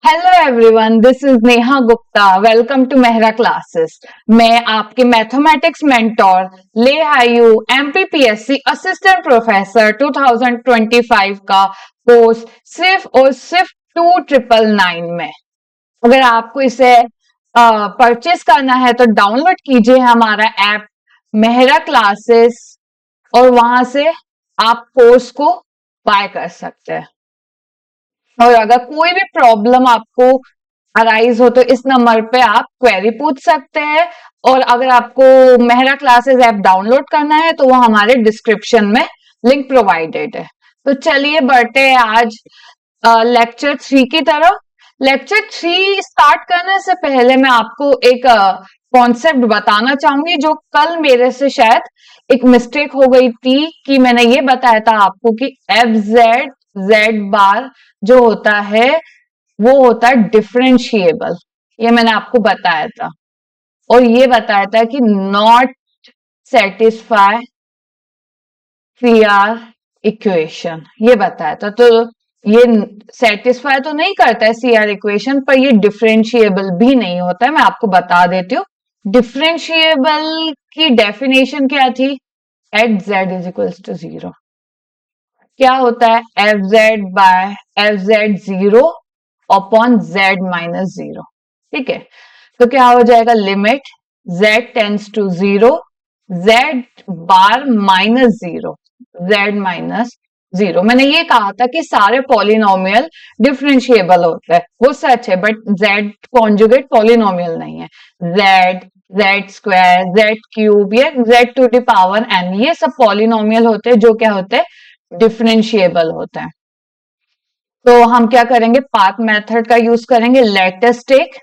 Hello everyone, this is Neha Gupta. Welcome to Mehra classes. मैं आपके mathematics mentor ले आई हूँ एमपीपीएससी असिस्टेंट प्रोफेसर 2025 का कोर्स सिर्फ और सिर्फ 2999 में। अगर आपको इसे परचेस करना है तो डाउनलोड कीजिए हमारा ऐप मेहरा क्लासेस और वहां से आप कोर्स को बाय कर सकते हैं। और अगर कोई भी प्रॉब्लम आपको अराइज हो तो इस नंबर पे आप क्वेरी पूछ सकते हैं। और अगर आपको मेहरा क्लासेस ऐप डाउनलोड करना है तो वो हमारे डिस्क्रिप्शन में लिंक प्रोवाइडेड है। तो चलिए बढ़ते हैं आज लेक्चर 3 की तरफ। लेक्चर 3 स्टार्ट करने से पहले मैं आपको एक कॉन्सेप्ट बताना चाहूंगी जो कल मेरे से शायद एक मिस्टेक हो गई थी कि मैंने ये बताया था आपको कि एफ जेड जेड बार जो होता है वो होता है डिफरेंशिएबल। ये मैंने आपको बताया था और ये बताया था कि नॉट सेटिस्फाई सीआर इक्वेशन, ये बताया था। तो ये सेटिस्फाई तो नहीं करता है सीआर इक्वेशन, पर ये डिफरेंशिएबल भी नहीं होता है। मैं आपको बता देती हूँ डिफरेंशिएबल की डेफिनेशन क्या थी। At z is equals to 0 क्या होता है, f z by f z 0 upon z minus 0। ठीक है, तो क्या हो जाएगा, limit z tends to 0 z bar minus 0 z minus 0। मैंने ये कहा था कि सारे पॉलिनोमियल डिफरेंशिएबल होते हैं, वो सच है, बट जेड कॉन्जुगेट पॉलिनोमियल नहीं है। Z Z square Z cube या Z to the power n, ये सब पॉलिनोमियल होते हैं जो क्या होते हैं, डिफरेंशिएबल होता है। तो हम क्या करेंगे, पाथ मेथड का यूज करेंगे। Let us take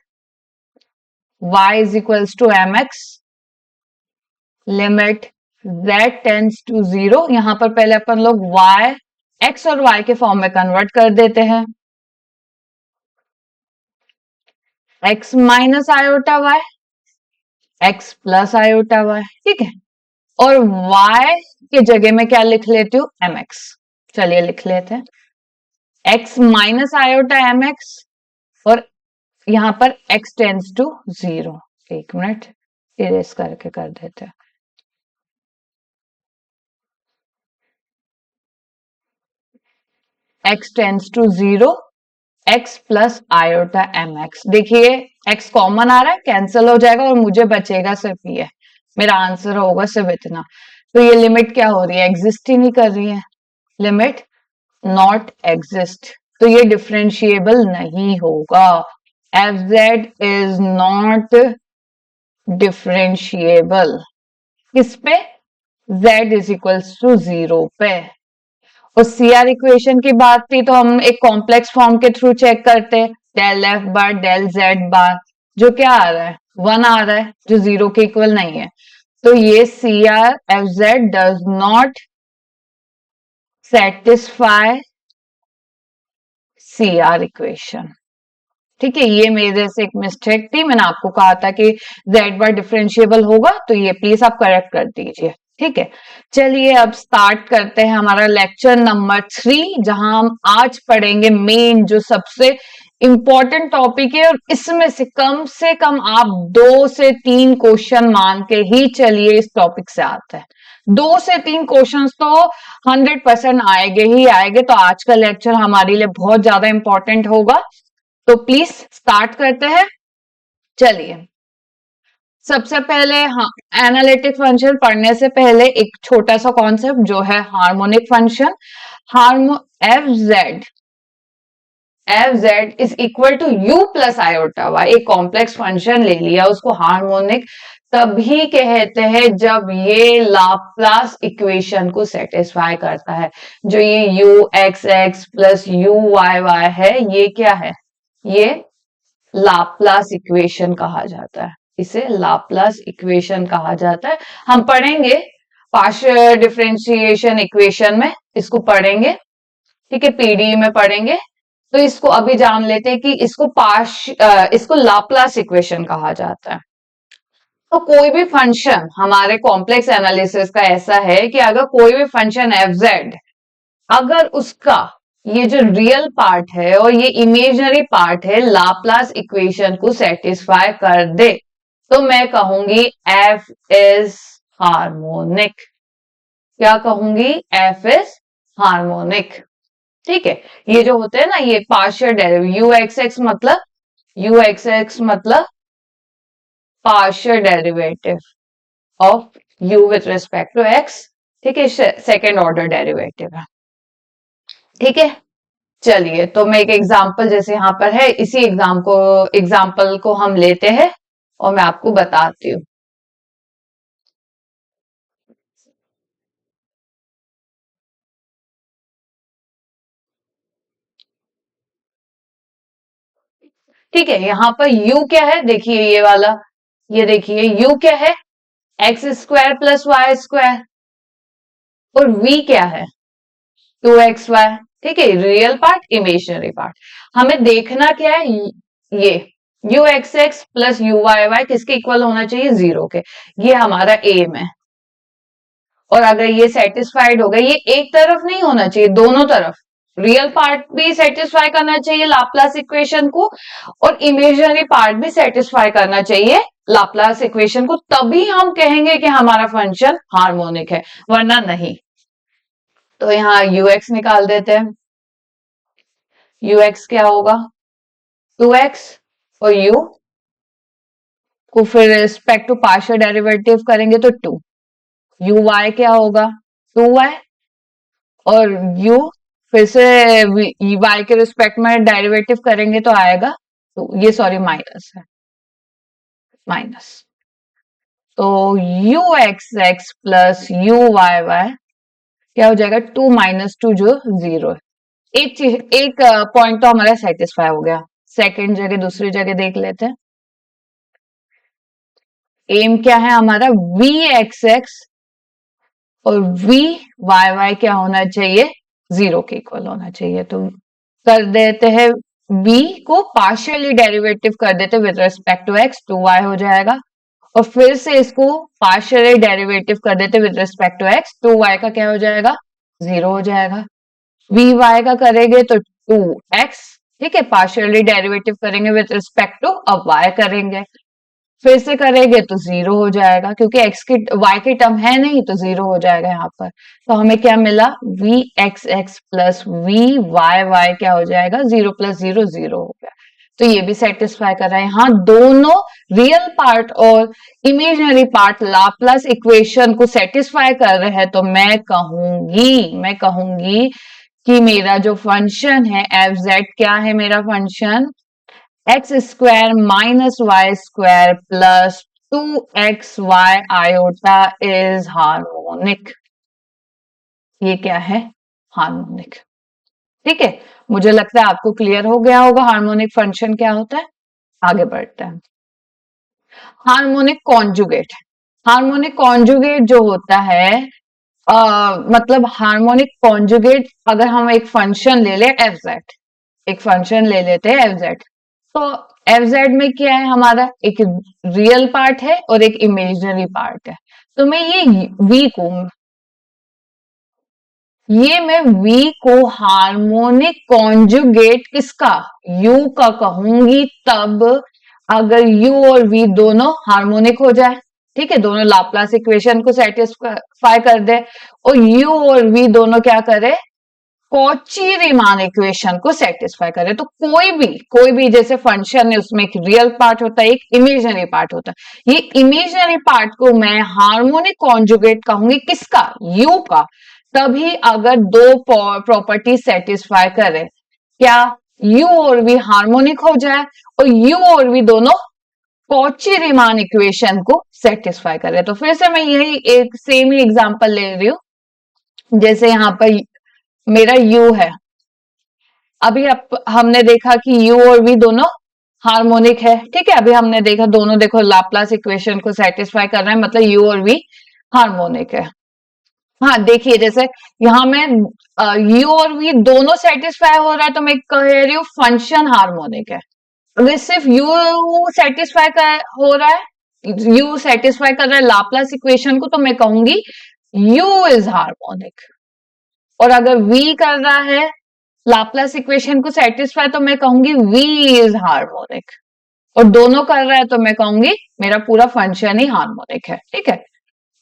y is equals to mx, limit z tends to 0। यहां पर पहले अपन लोग y x और y के फॉर्म में कन्वर्ट कर देते हैं। x minus iota y, x plus iota y, ठीक है। और y के जगह में क्या लिख लेती हूँ, mx। चलिए लिख लेते हैं x माइनस आयोटा mx और यहां पर x टेंस टू 0। एक मिनट इरेज करके कर देते हैं। x tends to 0 x plus iota mx। देखिए x कॉमन आ रहा है, कैंसिल हो जाएगा और मुझे बचेगा सिर्फ ये, मेरा आंसर होगा सिर्फ इतना। तो ये लिमिट क्या हो रही है, एग्जिस्ट ही नहीं कर रही है, लिमिट नॉट एग्जिस्ट। तो ये डिफरेंशिएबल नहीं होगा। F Z is not differentiable. किस पे, z इज इक्वल्स टू 0 पे। और सीआर इक्वेशन की बात थी तो हम एक कॉम्प्लेक्स फॉर्म के थ्रू चेक करते हैं। Del F bar del Z bar जो क्या आ रहा है, 1 आ रहा है, जो 0 के इक्वल नहीं है। तो ये CR F Z does not satisfy CR equation. ठीक है, ये मेरे से एक मिस्टेक थी। मैंने आपको कहा था कि जेड बार डिफरेंशिएबल होगा, तो ये प्लीज आप करेक्ट कर दीजिए। ठीक है, चलिए अब स्टार्ट करते हैं हमारा लेक्चर नंबर 3, जहां हम आज पढ़ेंगे मेन जो सबसे इंपॉर्टेंट टॉपिक है। और इसमें से कम आप 2 से 3 क्वेश्चन मान के ही चलिए इस टॉपिक से आता है। 2 से 3 क्वेश्चंस तो 100% आएंगे ही आएंगे। तो आज का लेक्चर हमारे लिए बहुत ज्यादा इंपॉर्टेंट होगा। तो प्लीज स्टार्ट करते हैं। चलिए सबसे पहले हाँ, एनालिटिक फंक्शन पढ़ने से पहले एक छोटा सा कॉन्सेप्ट जो है harmonic function. F Z is equal to u plus iota y. एक कॉम्प्लेक्स फंक्शन ले लिया, उसको हार्मोनिक तभी कहते हैं जब ये लाप्लास इक्वेशन को सेटिस्फाई करता है। जो ये u x x plus u y y है, ये क्या है, ये लाप्लास इक्वेशन कहा जाता है। इसे लाप्लास इक्वेशन कहा जाता है। हम पढ़ेंगे पार्शियल डिफरेंशिएशन इक्वेशन में, इसको पढ़ेंगे, ठीक है, पीडीई में पढ़ेंगे। तो इसको अभी जान लेते हैं कि इसको लाप्लास इक्वेशन कहा जाता है। तो कोई भी फंक्शन हमारे कॉम्प्लेक्स एनालिसिस का ऐसा है कि अगर कोई भी फंक्शन एफ जेड, अगर उसका ये जो रियल पार्ट है और ये इमेजनरी पार्ट है लाप्लास इक्वेशन को सेटिस्फाई कर दे, तो मैं कहूंगी एफ इज हार्मोनिक। क्या कहूंगी? F is harmonic. ठीक है, ये जो होते हैं ना, ये partial derivative you x X मतलब partial derivative of U with respect to X. ठीक है, सेकेंड ऑर्डर डेरिवेटिव है। ठीक है, चलिए तो मैं एक एग्जांपल जैसे यहां पर है, इसी एग्जांपल को हम लेते हैं और मैं आपको बताती हूँ। ठीक है, यहाँ पर u क्या है? देखिए ये वाला, ये देखिए u क्या है? X square plus Y square. और v क्या है? 2xy। ठीक है, रियल पार्ट, इमेजिनरी पार्ट। हमें देखना क्या है? ये u x x plus u y y किसके इक्वल होना चाहिए? 0 के। ये हमारा एम है। और अगर ये सेटिस्फाइड हो गया, ये एक तरफ नहीं होना चाहिए, दोनों तरफ। रियल पार्ट भी सेटिस्फाई करना चाहिए लाप्लास इक्वेशन को, और इमेजिनरी पार्ट भी सेटिस्फाई करना चाहिए लाप्लास इक्वेशन को, तभी हम कहेंगे कि हमारा फंक्शन हार्मोनिक है, वरना नहीं। तो यहाँ ux निकाल देते हैं। ux क्या होगा? 2x। और u को फिर रिस्पेक्ट टू पार्शियल डेरिवेटिव करेंगे तो 2। uy क्या होगा? 2y। और u फिर से y के रिस्पेक्ट में डेरिवेटिव करेंगे तो आएगा, तो ये सॉरी माइनस है, माइनस। तो u x x plus u y y क्या हो जाएगा? 2 माइनस 2 जो 0 है। एक चीज, एक पॉइंट तो हमारा सेटिस्फाई हो गया। सेकंड जगह, दूसरी जगह देख लेते हैं। एम क्या है हमारा? वी एक्स एक्स और वी वाई वाई क्या होना चाहिए? 0 के इक्वल होना चाहिए। तो कर देते हैं, v को पार्शियली डेरिवेटिव कर देते with respect to x, 2y हो जाएगा। और फिर से इसको पार्शियली डेरिवेटिव कर देते with respect to x, 2y का क्या हो जाएगा? 0 हो जाएगा। vy का करेंगे तो 2x। ठीक है, पार्शियली डेरिवेटिव करेंगे विद रिस्पेक्ट टू, अब y करेंगे, फिर से करेंगे तो 0 हो जाएगा, क्योंकि y की टर्म है नहीं, तो 0 हो जाएगा यहाँ पर। तो हमें क्या मिला? V x x plus v y y क्या हो जाएगा? 0 प्लस 0 0 हो गया। तो ये भी सेटिस्फाई कर रहा है। यहाँ दोनों रियल पार्ट और इमेजिनरी पार्ट लाप्लास इक्वेशन को सेटिस्फाई कर रहे हैं, तो मैं कहूंगी कि मेरा जो फंक्शन है एफ जेड, क्या है मेरा function? X square minus Y square plus 2xy iota is harmonic. ये क्या है? हार्मोनिक। ठीक है, मुझे लगता है आपको क्लियर हो गया होगा हार्मोनिक फंक्शन क्या होता है। आगे बढ़ते हैं। Harmonic conjugate. हार्मोनिक कॉन्जुगेट जो होता है, मतलब हार्मोनिक कॉन्जुगेट, अगर हम एक फंक्शन ले ले एफ जेड, एक फंक्शन ले लेते हैं एफ जेड, तो एफ जेड में क्या है हमारा? एक रियल पार्ट है और एक इमेजिनरी पार्ट है। तो मैं मैं v को हार्मोनिक कॉन्जुगेट किसका? u का कहूंगी तब अगर u और v दोनों हार्मोनिक हो जाए। ठीक है, दोनों लाप्लास इक्वेशन को सेटिस्फाई कर दे, और u और v दोनों क्या करे? कॉची रीमान इक्वेशन को सेटिस्फाई करे। तो कोई भी जैसे फंक्शन है, उसमें एक रियल पार्ट होता है, एक इमेजिनरी पार्ट होता है। ये इमेजिनरी पार्ट को मैं हार्मोनिक कॉन्जुगेट कहूंगी किसका? u का। तभी अगर दो प्रॉपर्टी सेटिस्फाई करे, क्या? u और v हार्मोनिक हो जाए और u और v दोनों कॉची रीमान इक्वेशन को सेटिस्फाई करे। तो फिर से मैं यही एक सेम ही एग्जांपल ले रही हूं। जैसे यहां पर मेरा u है, अभी हमने देखा कि u और v दोनों हार्मोनिक है। ठीक है, अभी हमने देखा दोनों, देखो लाप्लास इक्वेशन को सेटिस्फाई कर रहे हैं, मतलब u और v हार्मोनिक है। हाँ देखिए, जैसे यहाँ में u और v दोनों सेटिस्फाई हो रहा है, तो मैं कह रही हूँ फंक्शन हार्मोनिक है। अगर सिर्फ u सेटिस्फाई हो रहा है, u सेटिस्फाई कर रहा है लाप्लास इक्वेशन को, तो मैं कहूंगी u इज हार्मोनिक। और अगर v कर रहा है लाप्लास इक्वेशन को सेटिस्फाई तो मैं कहूंगी v इज हार्मोनिक, और दोनों कर रहा है तो मैं कहूंगी मेरा पूरा फंक्शन ही हार्मोनिक है। ठीक है,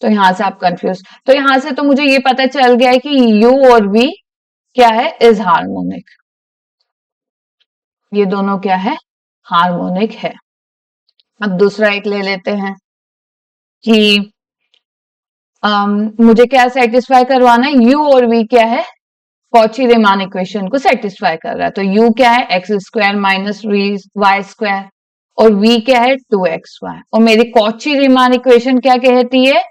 तो यहां से आप कंफ्यूज, तो यहां से तो मुझे ये पता चल गया है कि u और v क्या है, इज हार्मोनिक। ये दोनों क्या है, हार्मोनिक है। अब दूसरा एक ले लेते हैं कि मुझे क्या सेटिस्फाई करवाना है, u और v क्या है, कॉची रीमान इक्वेशन को सेटिस्फाई कर रहा है। तो u क्या है, x square minus Y square, और v क्या है 2xy। और मेरी कॉची रीमान इक्वेशन क्या कहती है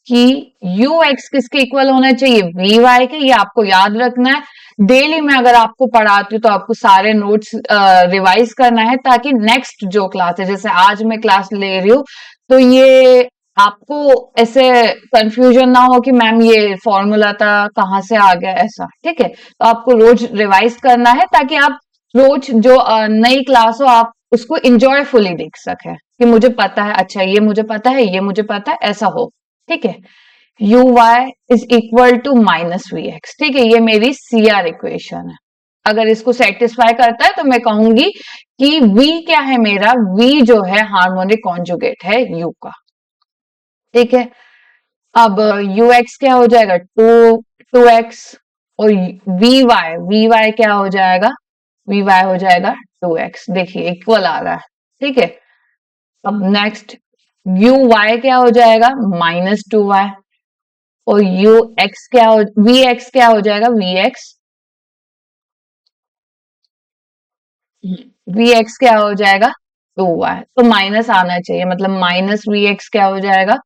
कि ux किसके इक्वल होना चाहिए, vy के। ये आपको याद रखना है। डेली में अगर आपको पढ़ाती हूँ तो आपको सारे नोट्स रिवाइज करना है, ताकि नेक्स्ट जो क्लास है, जैसे आज मैं क्लास ले रही हूँ, तो ये आपको ऐसे कंफ्यूजन ना हो कि मैम ये फॉर्मूला था कहाँ से आ गया, ऐसा। ठीक है, तो आपको रोज रिवाइज करना है, ताकि आप रोज जो नई क्लास हो आप उसको इंजॉयफुली देख सके, कि मुझे पता है, अच्छा ये मुझे पता है, ये मुझे पता है, ऐसा हो। ठीक है, u y is equal to minus v x. ठीक है, ये मेरी CR इक्वेशन है। अगर इसको सेटिस्फाई करता है तो मैं कहूंगी कि v क्या है मेरा, v जो है हार्मोनिक कॉन्जुगेट है u का। ठीक है, अब ux क्या हो जाएगा, 2x, और vy क्या हो जाएगा, vy हो जाएगा 2x। देखिए इक्वल आ रहा है। ठीक है, अब नेक्स्ट uy क्या हो जाएगा, -2y, और ux क्या हो, vx क्या हो जाएगा, vx क्या हो जाएगा 2y। तो माइनस आना चाहिए, मतलब माइनस vx क्या हो जाएगा,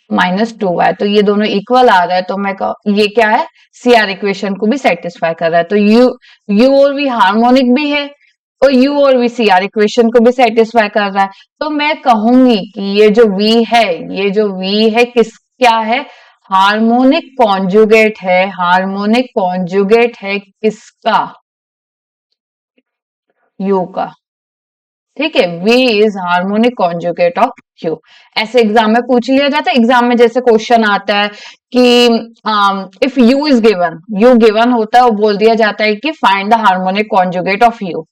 -2y। तो ये दोनों इक्वल आ रहा है, तो मैं ये क्या है, CR इक्वेशन को भी सेटिस्फाई कर रहा है। तो u और v हार्मोनिक भी है, और u और v CR इक्वेशन को भी सेटिस्फाई कर रहा है। तो मैं कहूंगी कि ये जो v है, ये जो v है किस क्या है, हार्मोनिक कॉन्जुगेट है। हार्मोनिक कॉन्जुगेट है किसका, u का। ठीक है, v is harmonic conjugate of q। ऐसे एग्जाम में पूछ लिया जाता है। एग्जाम में जैसे क्वेश्चन आता है कि if u is given, u given होता है और बोल दिया जाता है कि find the harmonic conjugate of u।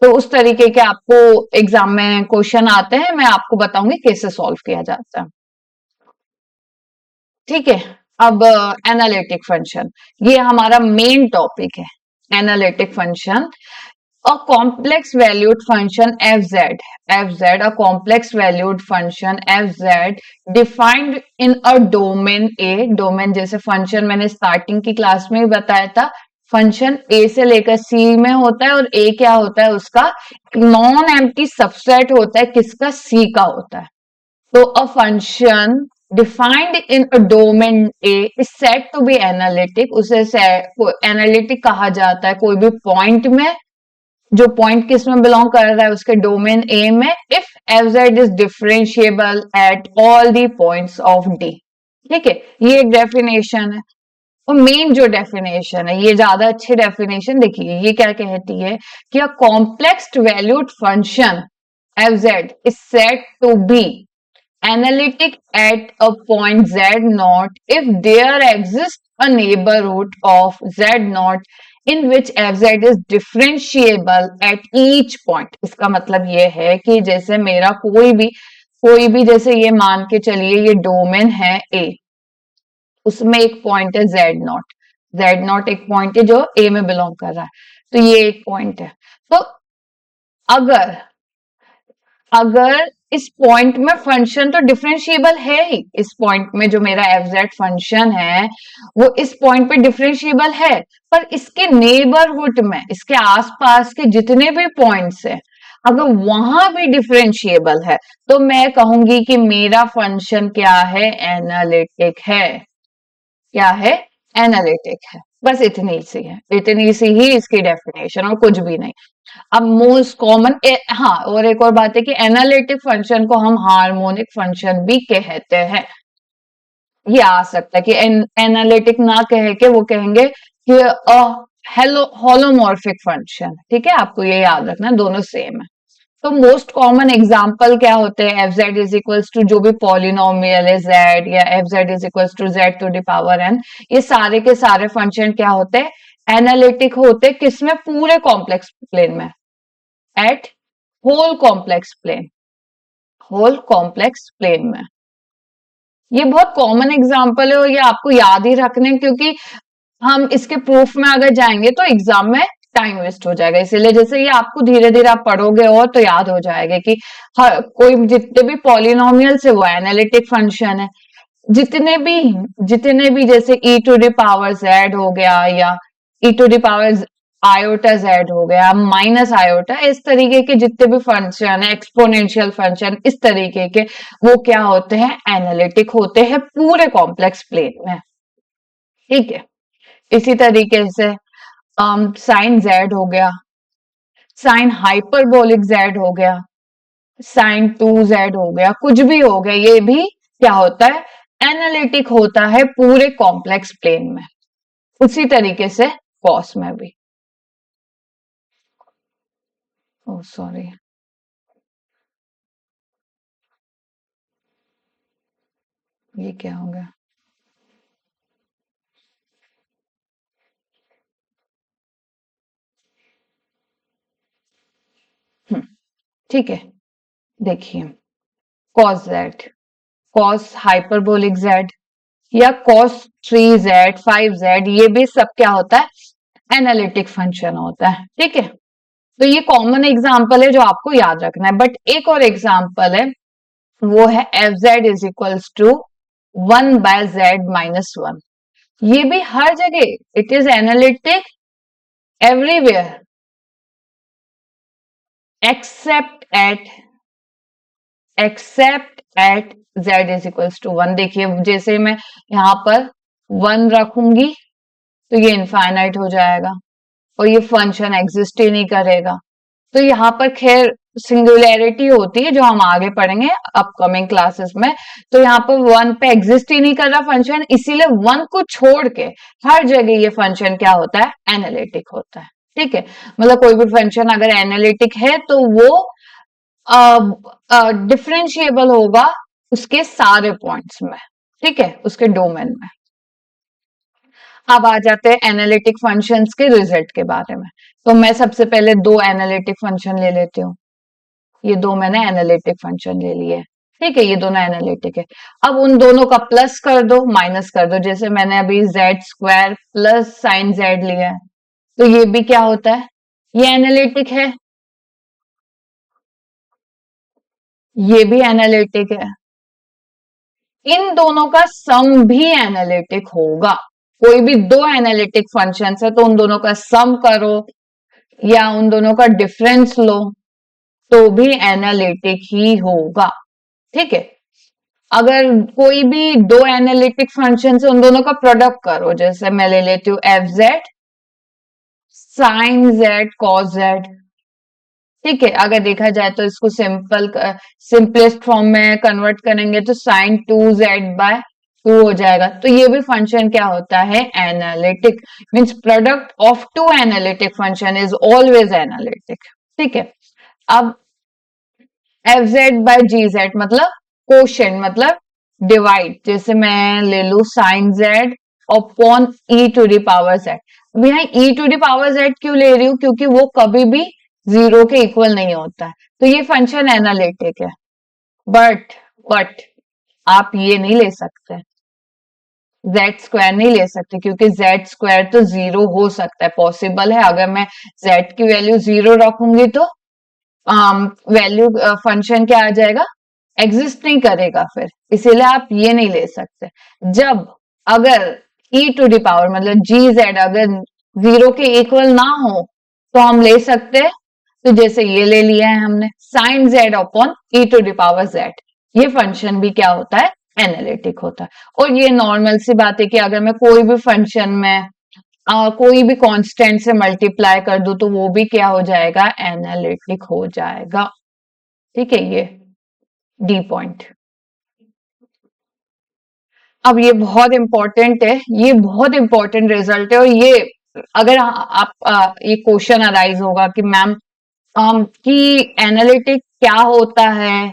तो उस तरीके के आपको एग्जाम में क्वेश्चन आते हैं, मैं आपको बताऊंगी कैसे सॉल्व किया जाता है। ठीक है, अब एनालिटिक फंक्शन, ये हमारा मेन टॉपिक है, analytic function. A complex valued function fz, a complex valued function fz defined in a domain A। Domain जैसे फंक्शन मैंने स्टार्टिंग की क्लास में ही बताया था, फंक्शन A से लेकर C में होता है, और A क्या होता है, उसका नॉन एम्प्टी सबसेट होता है, किसका, C का होता है। तो a function defined in a domain A is said to be analytic. उसे एनालिटिक कहा जाता है कोई भी पॉइंट में, जो पॉइंट किस में बिलोंग कर रहा है, उसके डोमेन ए में, if fz is differentiable at all the points of D। ठीक है, ये एक डेफिनेशन है। और मेन जो डेफिनेशन है, ये ज्यादा अच्छी डेफिनेशन देखिए, ये क्या कहती है कि a complex valued function fz is said to be analytic at a point z0 if there exists a neighborhood of z0 in which fz is differentiable at each point। इसका मतलब ये है कि जैसे मेरा कोई भी जैसे ये मान के चलिए ये डोमेन है A, उसमें एक पॉइंट है z0 एक पॉइंट है जो A में बिलोंग कर रहा है, तो ये एक पॉइंट है। तो अगर अगर इस पॉइंट में फंक्शन तो डिफरेंशिएबल है ही, इस पॉइंट में जो मेरा fz फंक्शन है वो इस पॉइंट पे डिफरेंशिएबल है, पर इसके नेबरहुड में, इसके आसपास के जितने भी पॉइंट्स हैं, अगर वहां भी डिफरेंशिएबल है, तो मैं कहूंगी कि मेरा फंक्शन क्या है, एनालिटिक है। क्या है, एनालिटिक है। बस इतनी सी है, इतनी सी ही इसकी डेफिनेशन, और कुछ भी नहीं। अब मोस्ट कॉमन हाँ, और एक और बात है कि एनालिटिक फंक्शन को हम हार्मोनिक फंक्शन भी कहते हैं। ये आ सकता है कि एनालिटिक ना कह के वो कहेंगे कि होलोमॉर्फिक फंक्शन। ठीक है, आपको ये याद रखना, दोनों सेम है। तो मोस्ट कॉमन एग्जाम्पल क्या होते हैं, f Z is equals to जो भी पॉलिनोमियल है जेड, या F Z is equals to z to the power n, ये सारे के सारे फंक्शन क्या होते हैं, एनालिटिक होते किसमें? पूरे कॉम्प्लेक्स प्लेन में, at whole complex plane, whole complex plane में। ये बहुत कॉमन एग्जांपल है और ये आपको याद ही रखने हैं, क्योंकि हम इसके प्रूफ में अगर जाएंगे तो एग्जाम में टाइम वेस्ट हो जाएगा। इसीलिए जैसे ये आपको धीरे धीरे आप पढ़ोगे और तो याद हो जाएगा कि हर कोई जितने भी पॉलिनोमियल्स है वो एनालिटिक फंक्शन है। जितने भी जैसे e to the power z हो गया या e to the power iota z हो गया, माइनस आयोटा, इस तरीके के जितने भी फंक्शन है, एक्सपोनेंशियल फंक्शन, इस तरीके के, वो क्या होते हैं? एनालिटिक होते हैं पूरे कॉम्प्लेक्स प्लेन में। ठीक है, इसी तरीके से साइन z हो गया, साइन हाइपरबोलिक z हो गया, साइन 2z हो गया, कुछ भी हो गया, ये भी क्या होता है? एनालिटिक होता है पूरे कॉम्प्लेक्स प्लेन में। उसी तरीके से कॉस में भी। ओह सॉरी, ये क्या हो गया? ठीक है, देखिए cos z, cos hyperbolic z या कॉस 3z 5z, ये भी सब क्या होता है? एनालिटिक फंक्शन होता है। ठीक है, तो ये कॉमन एग्जाम्पल है जो आपको याद रखना है। बट एक और एग्जाम्पल है, वो है f Z is equals to 1/z-1। ये भी हर जगह it is analytic everywhere except at z is equals to 1। देखिए जैसे मैं यहां पर 1 रखूंगी तो ये इनफाइनाइट हो जाएगा और ये फंक्शन एग्जिस्ट ही नहीं करेगा। तो यहाँ पर खैर सिंगुलैरिटी होती है जो हम आगे पढ़ेंगे अपकमिंग क्लासेस में। तो यहाँ पर 1 पे एग्जिस्ट ही नहीं कर रहा फंक्शन, इसीलिए 1 को छोड़ के हर जगह ये फंक्शन क्या होता है? एनालिटिक होता है। ठीक है, मतलब कोई भी फंक्शन अगर एनालिटिक है तो वो डिफरेंशिएबल होगा उसके सारे पॉइंट्स में। ठीक है, उसके डोमेन में। अब आ जाते हैं एनालिटिक फंक्शंस के रिजल्ट के बारे में। तो मैं सबसे पहले 2 एनालिटिक फंक्शन ले लेती हूँ। ये 2 मैंने एनालिटिक फंक्शन ले लिए। ठीक है, ये दोनों एनालिटिक है। अब उन दोनों का प्लस कर दो, माइनस कर दो। जैसे मैंने अभी z² प्लस साइन z लिया है, तो ये भी क्या होता है? ये एनालिटिक है, ये भी एनालिटिक है। इन दोनों का सम भी एनालिटिक होगा। कोई भी 2 एनालिटिक फंक्शन है तो उन दोनों का सम करो या उन दोनों का डिफरेंस लो तो भी एनालिटिक ही होगा। ठीक है, अगर कोई भी 2 एनालिटिक फंक्शन है उन दोनों का प्रोडक्ट करो। जैसे मैं ले लेती हूँ F z sine z cos z। ठीक है, अगर देखा जाए तो इसको सिंपलेस्ट फॉर्म में कन्वर्ट करेंगे तो साइन 2z/2 हो जाएगा। तो ये भी फंक्शन क्या होता है? Analytic. Means product of 2 analytic function is always analytic. ठीक है, अब f z by g z मतलब कोशेंट, मतलब डिवाइड। जैसे मैं ले लू sine z upon e to the power z. अब यहाँ e to the power z क्यों ले रही हूँ? क्योंकि वो कभी भी 0 के इक्वल नहीं होता है, तो ये फंक्शन एनालिटिक है। बट आप ये नहीं ले सकते, z² नहीं ले सकते, क्योंकि z² तो 0 हो सकता है, पॉसिबल है। अगर मैं z की वैल्यू 0 रखूंगी तो वैल्यू फंक्शन क्या आ जाएगा? एग्जिस्ट नहीं करेगा फिर, इसीलिए आप ये नहीं ले सकते। जब अगर e टू द पावर मतलब gz अगर 0 के इक्वल ना हो तो हम ले सकते हैं। तो जैसे ये ले लिया है हमने sine z upon e to the power z, ये फंक्शन भी क्या होता है? एनालिटिक होता है। और ये नॉर्मल सी बात है कि अगर मैं कोई भी फंक्शन में कोई भी कांस्टेंट से मल्टीप्लाई कर दूं तो वो भी क्या हो जाएगा? एनालिटिक हो जाएगा। ठीक है, ये डी पॉइंट। अब ये बहुत इंपॉर्टेंट है, ये बहुत इंपॉर्टेंट रिजल्ट है। और ये अगर आप ये क्वेश्चन अराइज होगा कि मैम कि एनालिटिक क्या होता है,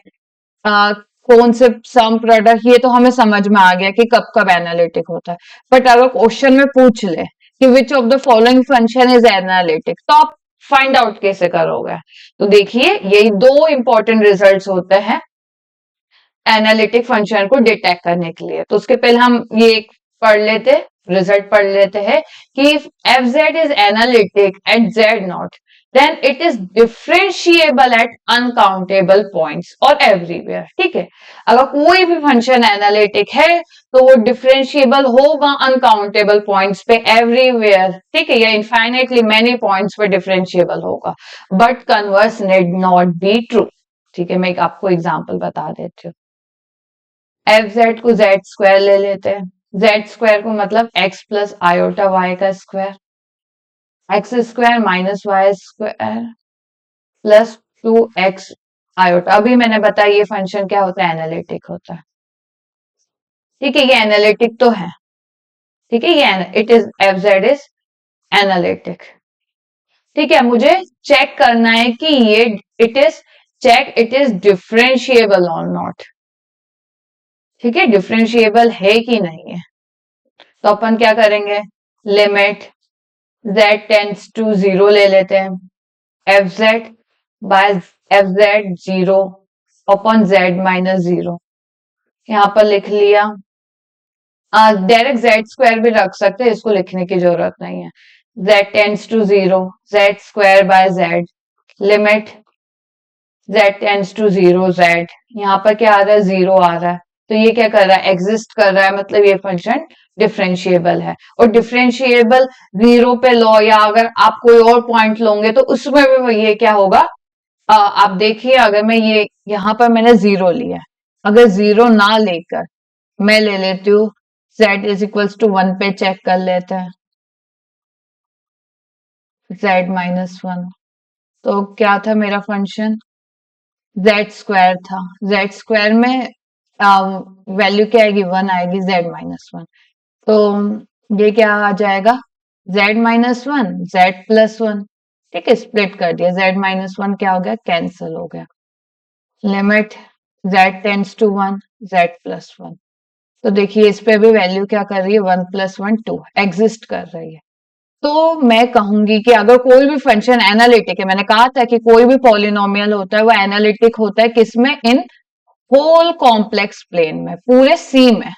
कौन से सम प्रोडक्ट, ये तो हमें समझ में आ गया कि कब कब एनालिटिक होता है। बट अगर क्वेश्चन में पूछ ले कि which of the following function is analytic, तो आप फाइंड आउट कैसे करोगे? तो देखिए यही दो इंपॉर्टेंट रिजल्ट्स होते हैं एनालिटिक फंक्शन को डिटेक्ट करने के लिए। तो उसके पहले हम ये पढ़ लेते, रिजल्ट पढ़ लेते हैं कि f Z is analytic at z not then it is differentiable at uncountable points और एवरीवेयर। ठीक है, अगर कोई भी फंक्शन एनालिटिक है तो वो डिफरेंशिएबल होगा अनकाउंटेबल पॉइंट्स पे एवरीवेयर। ठीक है, या इनफाइनाइटली मेनी पॉइंट्स पे डिफरेंशिएबल होगा, but converse need not be true. ठीक है, मैं आपको एग्जांपल बता देती हूँ। एफ जेड को जेड स्क्वायर ले लेते हैं, जेड स्क्वायर को मतलब एक्स प्लस आयोटा वाई का square, x square minus Y square plus 2x iota. अभी मैंने बताया ये फंक्शन क्या होता है, एनालिटिक होता है। ठीक है, ये एनालिटिक तो है। ठीक है, ये it is F Z is analytic. ठीक है, मुझे चेक करना है कि ये इट इज डिफरेंशिएबल और नॉट। ठीक है, डिफरेंशिएबल है कि नहीं है, तो अपन क्या करेंगे, लिमिट z टेंड्स टू 0 ले लेते हैं, f z by f z 0 upon z minus 0, यहां पर लिख लिया। डायरेक्ट जेड स्क्वायर भी रख सकते हैं, इसको लिखने की जरूरत नहीं है। z tends to 0, z square by z, limit z tends to 0 z, यहाँ पर क्या आ रहा है, 0 आ रहा है, तो ये क्या कर रहा है, एग्जिस्ट कर रहा है, मतलब ये फंक्शन डिफरेंशिएबल है। और डिफरेंशिएबल 0 पे लो या अगर आप कोई और पॉइंट लोगे तो उसमें भी ये क्या होगा, आप देखिए अगर मैं ये यहाँ पर मैंने 0 लिया, अगर 0 ना लेकर मैं ले लेती हूँ z इज इक्वल्स टू 1 पे चेक कर लेते हैं, z माइनस 1, तो क्या था मेरा फंक्शन, जेड स्क्वायर था, जेड स्क्वायर में वैल्यू क्या आएगी, 1 आएगी, जेड माइनस 1, तो ये क्या आ जाएगा, जेड माइनस 1 जेड प्लस 1। ठीक है, स्प्लिट कर दिया, जेड माइनस 1 क्या हो गया, कैंसिल हो गया, limit z tends to 1 z plus 1, तो देखिए इस पे भी वैल्यू क्या कर रही है, 1 प्लस 1 2 एग्जिस्ट कर रही है। तो मैं कहूंगी कि अगर कोई भी फंक्शन एनालिटिक है, मैंने कहा था कि कोई भी पॉलिनोमियल होता है वो एनालिटिक होता है किसमें, इन होल कॉम्प्लेक्स प्लेन में, पूरे सी में,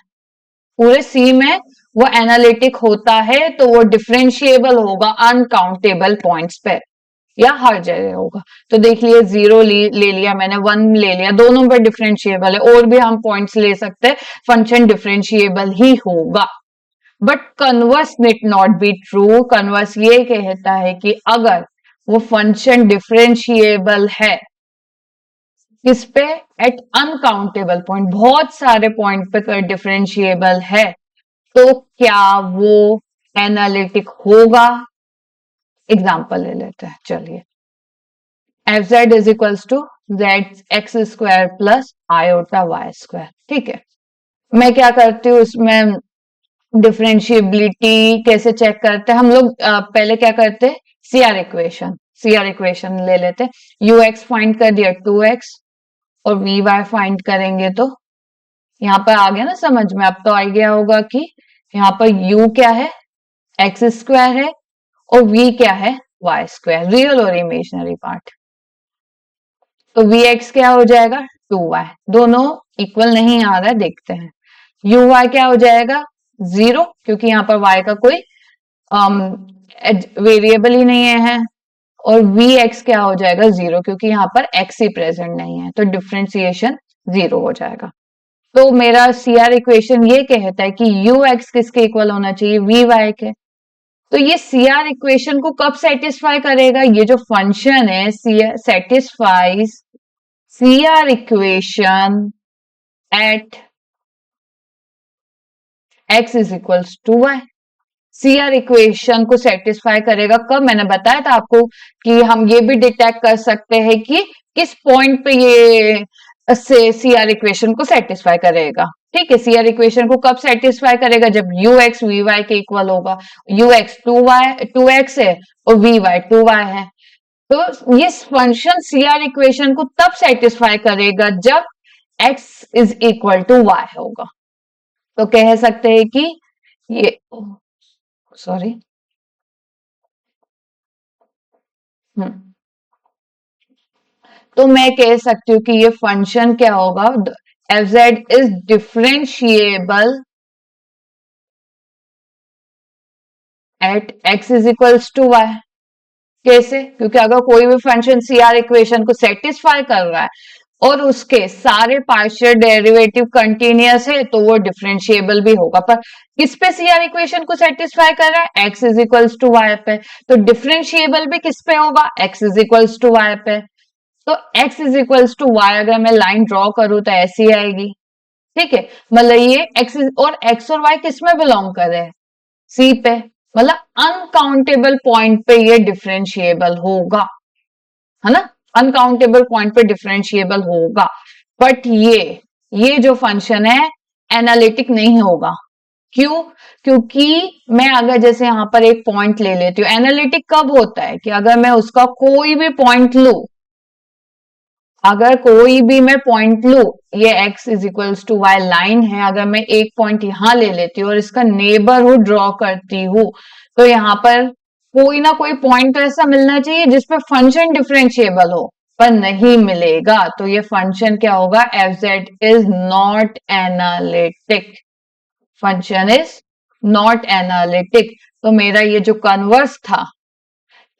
पूरे सी में वो एनालिटिक होता है, तो वो डिफरेंशिएबल होगा अनकाउंटेबल पॉइंट्स पे या हर जगह होगा। तो देख लिए 0 ले लिया मैंने, 1 ले लिया, दोनों पर डिफरेंशिएबल है, और भी हम पॉइंट्स ले सकते हैं, फंक्शन डिफरेंशिएबल ही होगा। But converse need not be true, converse ये कहता है कि अगर वो फंक्शन डिफरेंशिएबल है किस पे, एट अनकाउंटेबल पॉइंट, बहुत सारे पॉइंट पे डिफरेंशिएबल है, तो क्या वो एनालिटिक होगा। एग्जाम्पल ले लेते हैं, चलिए, f Z is equals to z x square plus iota y square. ठीक है, मैं क्या करती हूँ उसमें, डिफरेंशिएबिलिटी कैसे चेक करते हैं हम लोग, पहले क्या करते हैं, सीआर इक्वेशन ले लेते हैं, यू एक्स फाइंड कर दिया 2x और वी वाई फाइंड करेंगे, तो यहाँ पर आ गया ना समझ में, अब तो आ गया होगा कि यहाँ पर u क्या है, एक्स स्क्वायर है, और v क्या है, वाई स्क्वायर, रियल और इमेजिनरी पार्ट। तो vx क्या हो जाएगा, 2y, दोनों इक्वल नहीं आ रहा है, देखते हैं, uy क्या हो जाएगा, 0, क्योंकि यहाँ पर y का कोई वेरिएबल ही नहीं है, और vx क्या हो जाएगा, 0, क्योंकि यहाँ पर x ही प्रेजेंट नहीं है, तो डिफरेंशिएशन 0 हो जाएगा। तो मेरा सीआर इक्वेशन ये कहता है कि ux किसके इक्वल होना चाहिए, vy के। तो ये सीआर इक्वेशन को कब सेटिस्फाई करेगा, ये जो फंक्शन है satisfies CR equation at x is equals to y. CR equation को सेटिस्फाई करेगा कब, मैंने बताया था आपको कि हम ये भी डिटेक्ट कर सकते हैं कि किस पॉइंट पे ये से सीआर इक्वेशन को सेटिस्फाई करेगा। ठीक है, सीआर इक्वेशन को कब सेटिस्फाई करेगा, जब ux vy के इक्वल होगा, ux 2x है और vy 2y है, तो ये फंक्शन सीआर इक्वेशन को तब सेटिस्फाई करेगा जब x is equal to y होगा। तो कह सकते हैं कि ये, सॉरी, तो मैं कह सकती हूँ कि ये फंक्शन क्या होगा, f Z is differentiable at x is equals to y. कैसे? क्योंकि अगर कोई भी फंक्शन सीआर इक्वेशन को सेटिस्फाई कर रहा है और उसके सारे पार्शियल डेरिवेटिव कंटिन्यूअस है तो वो डिफरेंशिएबल भी होगा। पर किस पे सीआर इक्वेशन को सेटिस्फाई कर रहा है? X is equals to y पे। तो डिफरेंशिएबल भी किस पे होगा? X is equals to y पे। तो x is equals to y अगर मैं लाइन ड्रॉ करूं तो ऐसी आएगी। ठीक है, मतलब ये एक्स और वाई किस में बिलोंग कर रहे हैं? सी पे। मतलब अनकाउंटेबल पॉइंट पे ये डिफरेंशिएबल होगा, है ना? अनकाउंटेबल पॉइंट पे डिफरेंशिएबल होगा। बट ये जो फंक्शन है एनालिटिक नहीं होगा। क्यों? क्योंकि मैं अगर जैसे यहां पर एक पॉइंट ले लेती हूँ, एनालिटिक कब होता है कि अगर मैं उसका कोई भी पॉइंट लू, अगर कोई भी मैं पॉइंट लू, ये x is equals to y line है, अगर मैं एक पॉइंट यहां ले लेती हूँ और इसका नेबरहुड ड्रॉ करती हूँ, तो यहां पर कोई ना कोई पॉइंट तो ऐसा मिलना चाहिए जिसपे फंक्शन डिफरेंशिएबल हो, पर नहीं मिलेगा। तो ये फंक्शन क्या होगा? F Z is not analytic. Function is not analytic. तो मेरा ये जो कन्वर्स था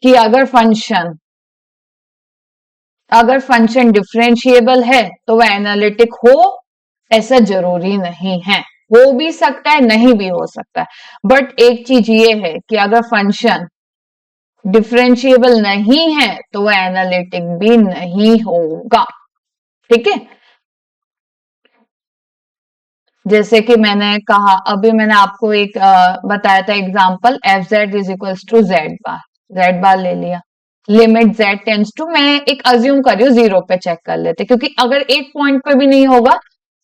कि अगर फंक्शन डिफरेंशिएबल है तो वह एनालिटिक हो, ऐसा जरूरी नहीं है। हो भी सकता है, नहीं भी हो सकता है। बट एक चीज ये है कि अगर फंक्शन डिफरेंशिएबल नहीं है तो वह एनालिटिक भी नहीं होगा। ठीक है, जैसे कि मैंने कहा, अभी मैंने आपको एक बताया था example, F Z is equals to Z bar ले लिया, लिमिट जेड टेंस टू, मैं एक अज्यूम कर रही हूँ जीरो पे चेक कर लेते, क्योंकि अगर एक पॉइंट पे भी नहीं होगा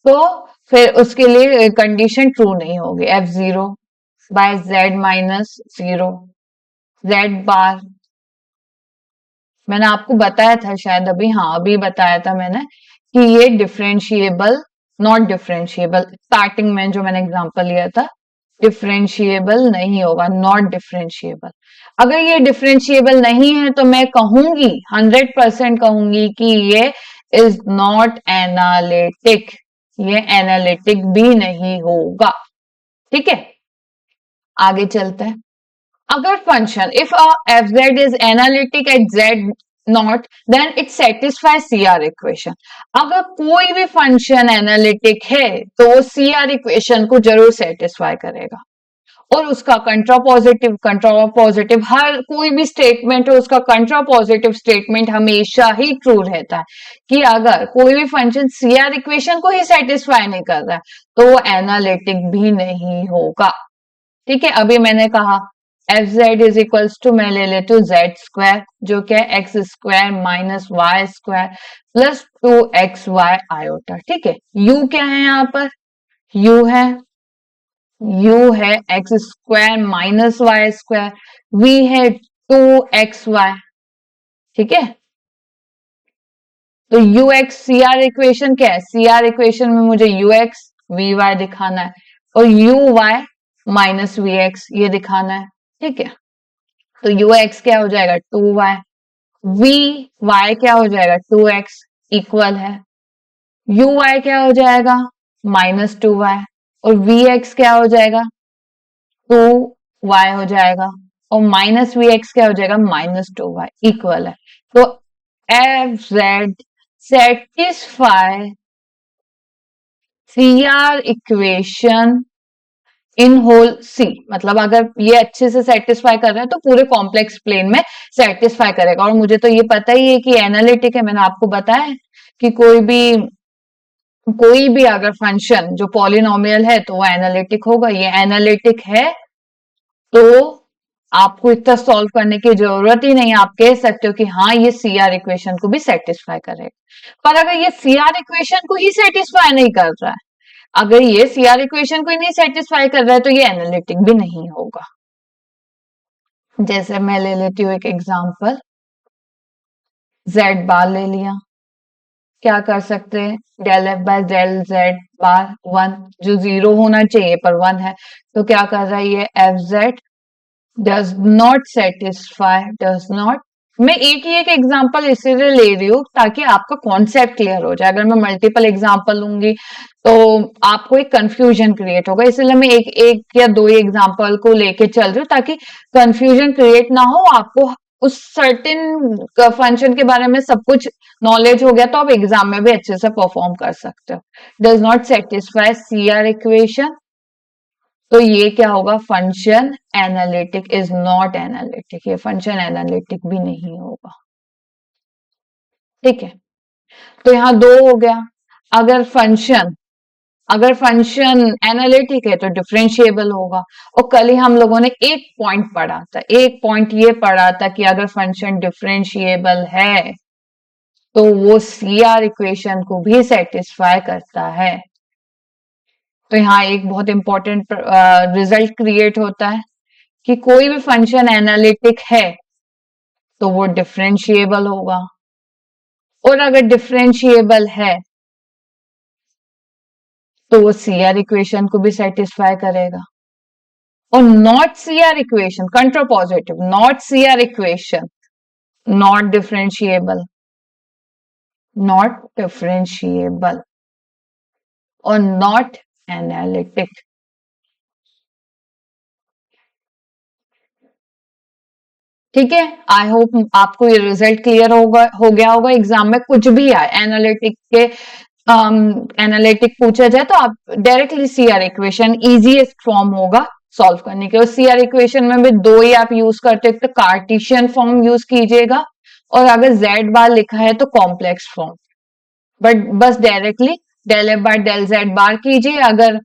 तो फिर उसके लिए कंडीशन ट्रू नहीं होगी। F zero by Z minus zero, Z bar मैंने आपको बताया था शायद अभी, हाँ अभी बताया था मैंने कि ये डिफरेंशिएबल, नॉट डिफरेंशिएबल, स्टार्टिंग में जो मैंने एग्जांपल लिया था, डिफरेंशिएबल नहीं होगा, नॉट डिफरेंशिएबल। अगर ये डिफरेंशिएबल नहीं है तो मैं कहूंगी, 100% कहूंगी कि ये इज नॉट एनालिटिक, ये एनालिटिक भी नहीं होगा। ठीक है, आगे चलते हैं। अगर function, if a fz is analytic at z not, then it satisfies CR equation. अगर कोई भी फंक्शन एनालिटिक है तो वो CR इक्वेशन को जरूर सेटिस्फाई करेगा, और उसका कंट्रा पॉजिटिव हर कोई भी स्टेटमेंट है, उसका कंट्रा पॉजिटिव स्टेटमेंट हमेशा ही ट्रू रहता है कि अगर कोई भी फंक्शन CR इक्वेशन को ही सेटिस्फाई नहीं कर रहा है तो वो एनालिटिक भी नहीं होगा। ठीक है, अभी मैंने कहा f Z is equals to, मैं ले लेती हूँ जेड स्क्वायर, जो क्या है x square minus Y square plus 2xy iota. ठीक है, यू क्या है यहाँ पर? यू है x square minus Y square, v है 2xy। ठीक है, तो u x, C R equation क्या है? सी आर इक्वेशन में मुझे यू एक्स वी वाई दिखाना है और u y minus v x ये दिखाना है। ठीक है, तो यू एक्स क्या हो जाएगा? 2y, वी वाई क्या हो जाएगा? 2x इक्वल है, यू वाई क्या हो जाएगा? माइनस 2y, और वी एक्स क्या हो जाएगा? 2y हो जाएगा, और माइनस वी एक्स क्या हो जाएगा? माइनस 2y इक्वल है। तो F Z satisfy C R equation in whole C, मतलब अगर ये अच्छे से सेटिस्फाई कर रहा है तो पूरे कॉम्प्लेक्स प्लेन में सेटिस्फाई करेगा। और मुझे तो ये पता ही है कि एनालिटिक है, मैंने आपको बताया है कि कोई भी अगर फंक्शन जो पॉलिनोमियल है तो वो एनालिटिक होगा। ये एनालिटिक है तो आपको इतना सॉल्व करने की जरूरत ही नहीं, आप कह सकते हो कि हाँ ये सीआर इक्वेशन को भी सेटिस्फाई करेगा। पर अगर ये सीआर इक्वेशन को ही सेटिस्फाई नहीं कर रहा है, अगर ये सीआर इक्वेशन को ही नहीं सेटिस्फाई कर रहा है तो ये एनालिटिक भी नहीं होगा। जैसे मैं ले लेती हूँ एक एग्जांपल, जेड बार ले लिया, क्या कर सकते हैं? Del F by del Z bar 1, जो 0 होना चाहिए पर 1 है, तो क्या कर रहा है ये? एफ जेड डज नॉट मैं एक ही एक एग्जांपल इसीलिए ले रही हूँ ताकि आपका कॉन्सेप्ट क्लियर हो जाए। अगर मैं मल्टीपल एग्जांपल लूंगी तो आपको एक कंफ्यूजन क्रिएट होगा, इसलिए मैं एक एक या दो एग्जांपल को लेके चल रही हूँ ताकि कंफ्यूजन क्रिएट ना हो। आपको उस सर्टेन फंक्शन के बारे में सब कुछ नॉलेज हो गया तो आप एग्जाम में भी अच्छे से परफॉर्म कर सकते हो। Does not satisfy CR equation, तो ये क्या होगा, function analytic is not analytic, ये फंक्शन एनालिटिक भी नहीं होगा। ठीक है, तो यहां दो हो गया। अगर फंक्शन अगर फंक्शन एनालिटिक है तो डिफरेंशिएबल होगा। और कल ही हम लोगों ने एक पॉइंट पढ़ा था, एक पॉइंट ये पढ़ा था कि अगर फंक्शन डिफरेंशिएबल है तो वो सीआर इक्वेशन को भी सेटिस्फाई करता है। तो यहाँ एक बहुत इंपॉर्टेंट रिजल्ट क्रिएट होता है कि कोई भी फंक्शन एनालिटिक है तो वो डिफरेंशिएबल होगा, और अगर डिफरेंशिएबल है तो वो सीआर इक्वेशन को भी सेटिस्फाई करेगा। और not CR equation, contrapositive, not CR equation, not differentiable, not differentiable और नॉट एनालिटिक। ठीक है, आई होप आपको ये रिजल्ट क्लियर हो गया होगा। एग्जाम में कुछ भी आए एनालिटिक के एनालिटिक पूछा जाए तो आप directly CR equation easiest form होगा सॉल्व करने के। और सीआर इक्वेशन में भी दो ही आप यूज करते हो, तो कार्टेशियन फॉर्म यूज कीजिएगा और अगर जेड बार लिखा है तो कॉम्प्लेक्स फॉर्म। बट बस directly del F bar del Z bar कीजिए। अगर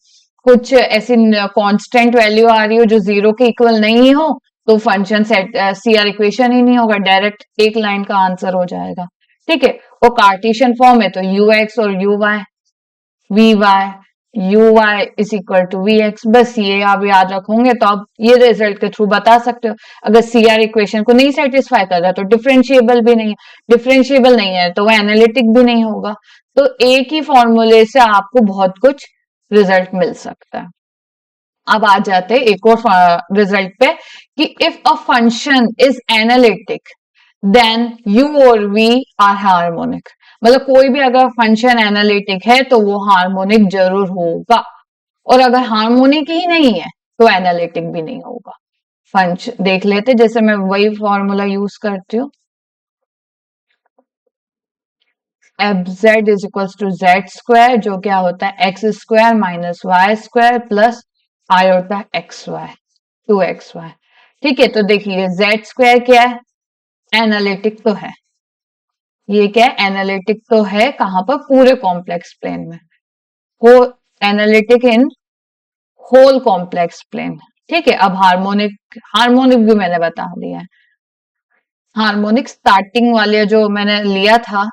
कुछ ऐसी कांस्टेंट वैल्यू आ रही हो जो जीरो के इक्वल नहीं हो तो फंक्शन सेट सीआर इक्वेशन ही नहीं होगा, डायरेक्ट एक लाइन का आंसर हो जाएगा। ठीक है, वो कार्टेशियन फॉर्म है तो यू एक्स और u y, v y, u y is equal to v x, बस ये आप याद रखोगे तो आप ये रिजल्ट के थ्रू बता सकते हो। अगर सीआर इक्वेशन को नहीं सेटिस्फाई कर रहा तो डिफरेंशिएबल भी नहीं है, डिफरेंशिएबल नहीं है तो वो एनालिटिक भी नहीं होगा। तो एक ही फॉर्मूले से आपको बहुत कुछ रिजल्ट मिल सकता है। अब आ जाते हैं एक और रिजल्ट पे कि if a function is analytic then u और वी आर हार्मोनिक। मतलब कोई भी अगर फंक्शन एनालिटिक है तो वो हार्मोनिक जरूर होगा, और अगर हार्मोनिक ही नहीं है तो एनालिटिक भी नहीं होगा। फंक्शन देख लेते, जैसे मैं वही फॉर्मूला यूज करती हूँ, F Z is equal to Z square, जो क्या होता है x square minus Y square plus I होता है एक्स वाई, 2xy। ठीक है, तो देखिए जेड स्क्वायर क्या है, एनालिटिक तो है। ये क्या है, एनालिटिक तो है, कहां पर, पूरे कॉम्प्लेक्स प्लेन में, हो analytic in whole complex plane. ठीक है, अब हार्मोनिक, हार्मोनिक भी मैंने बता दिया है। हार्मोनिक स्टार्टिंग वाले जो मैंने लिया था,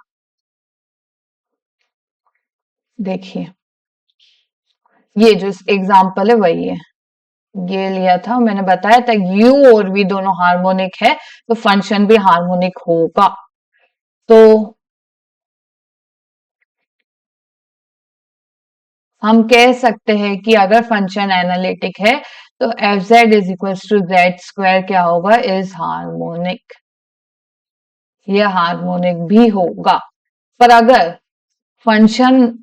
देखिए ये जो एग्जाम्पल है वही है, ये लिया था, मैंने बताया था यू और वी दोनों हार्मोनिक है तो फंक्शन भी हार्मोनिक होगा। तो हम कह सकते हैं कि अगर फंक्शन एनालिटिक है तो F Z is equal to Z square क्या होगा, इज हार्मोनिक, यह हार्मोनिक भी होगा। पर अगर फंक्शन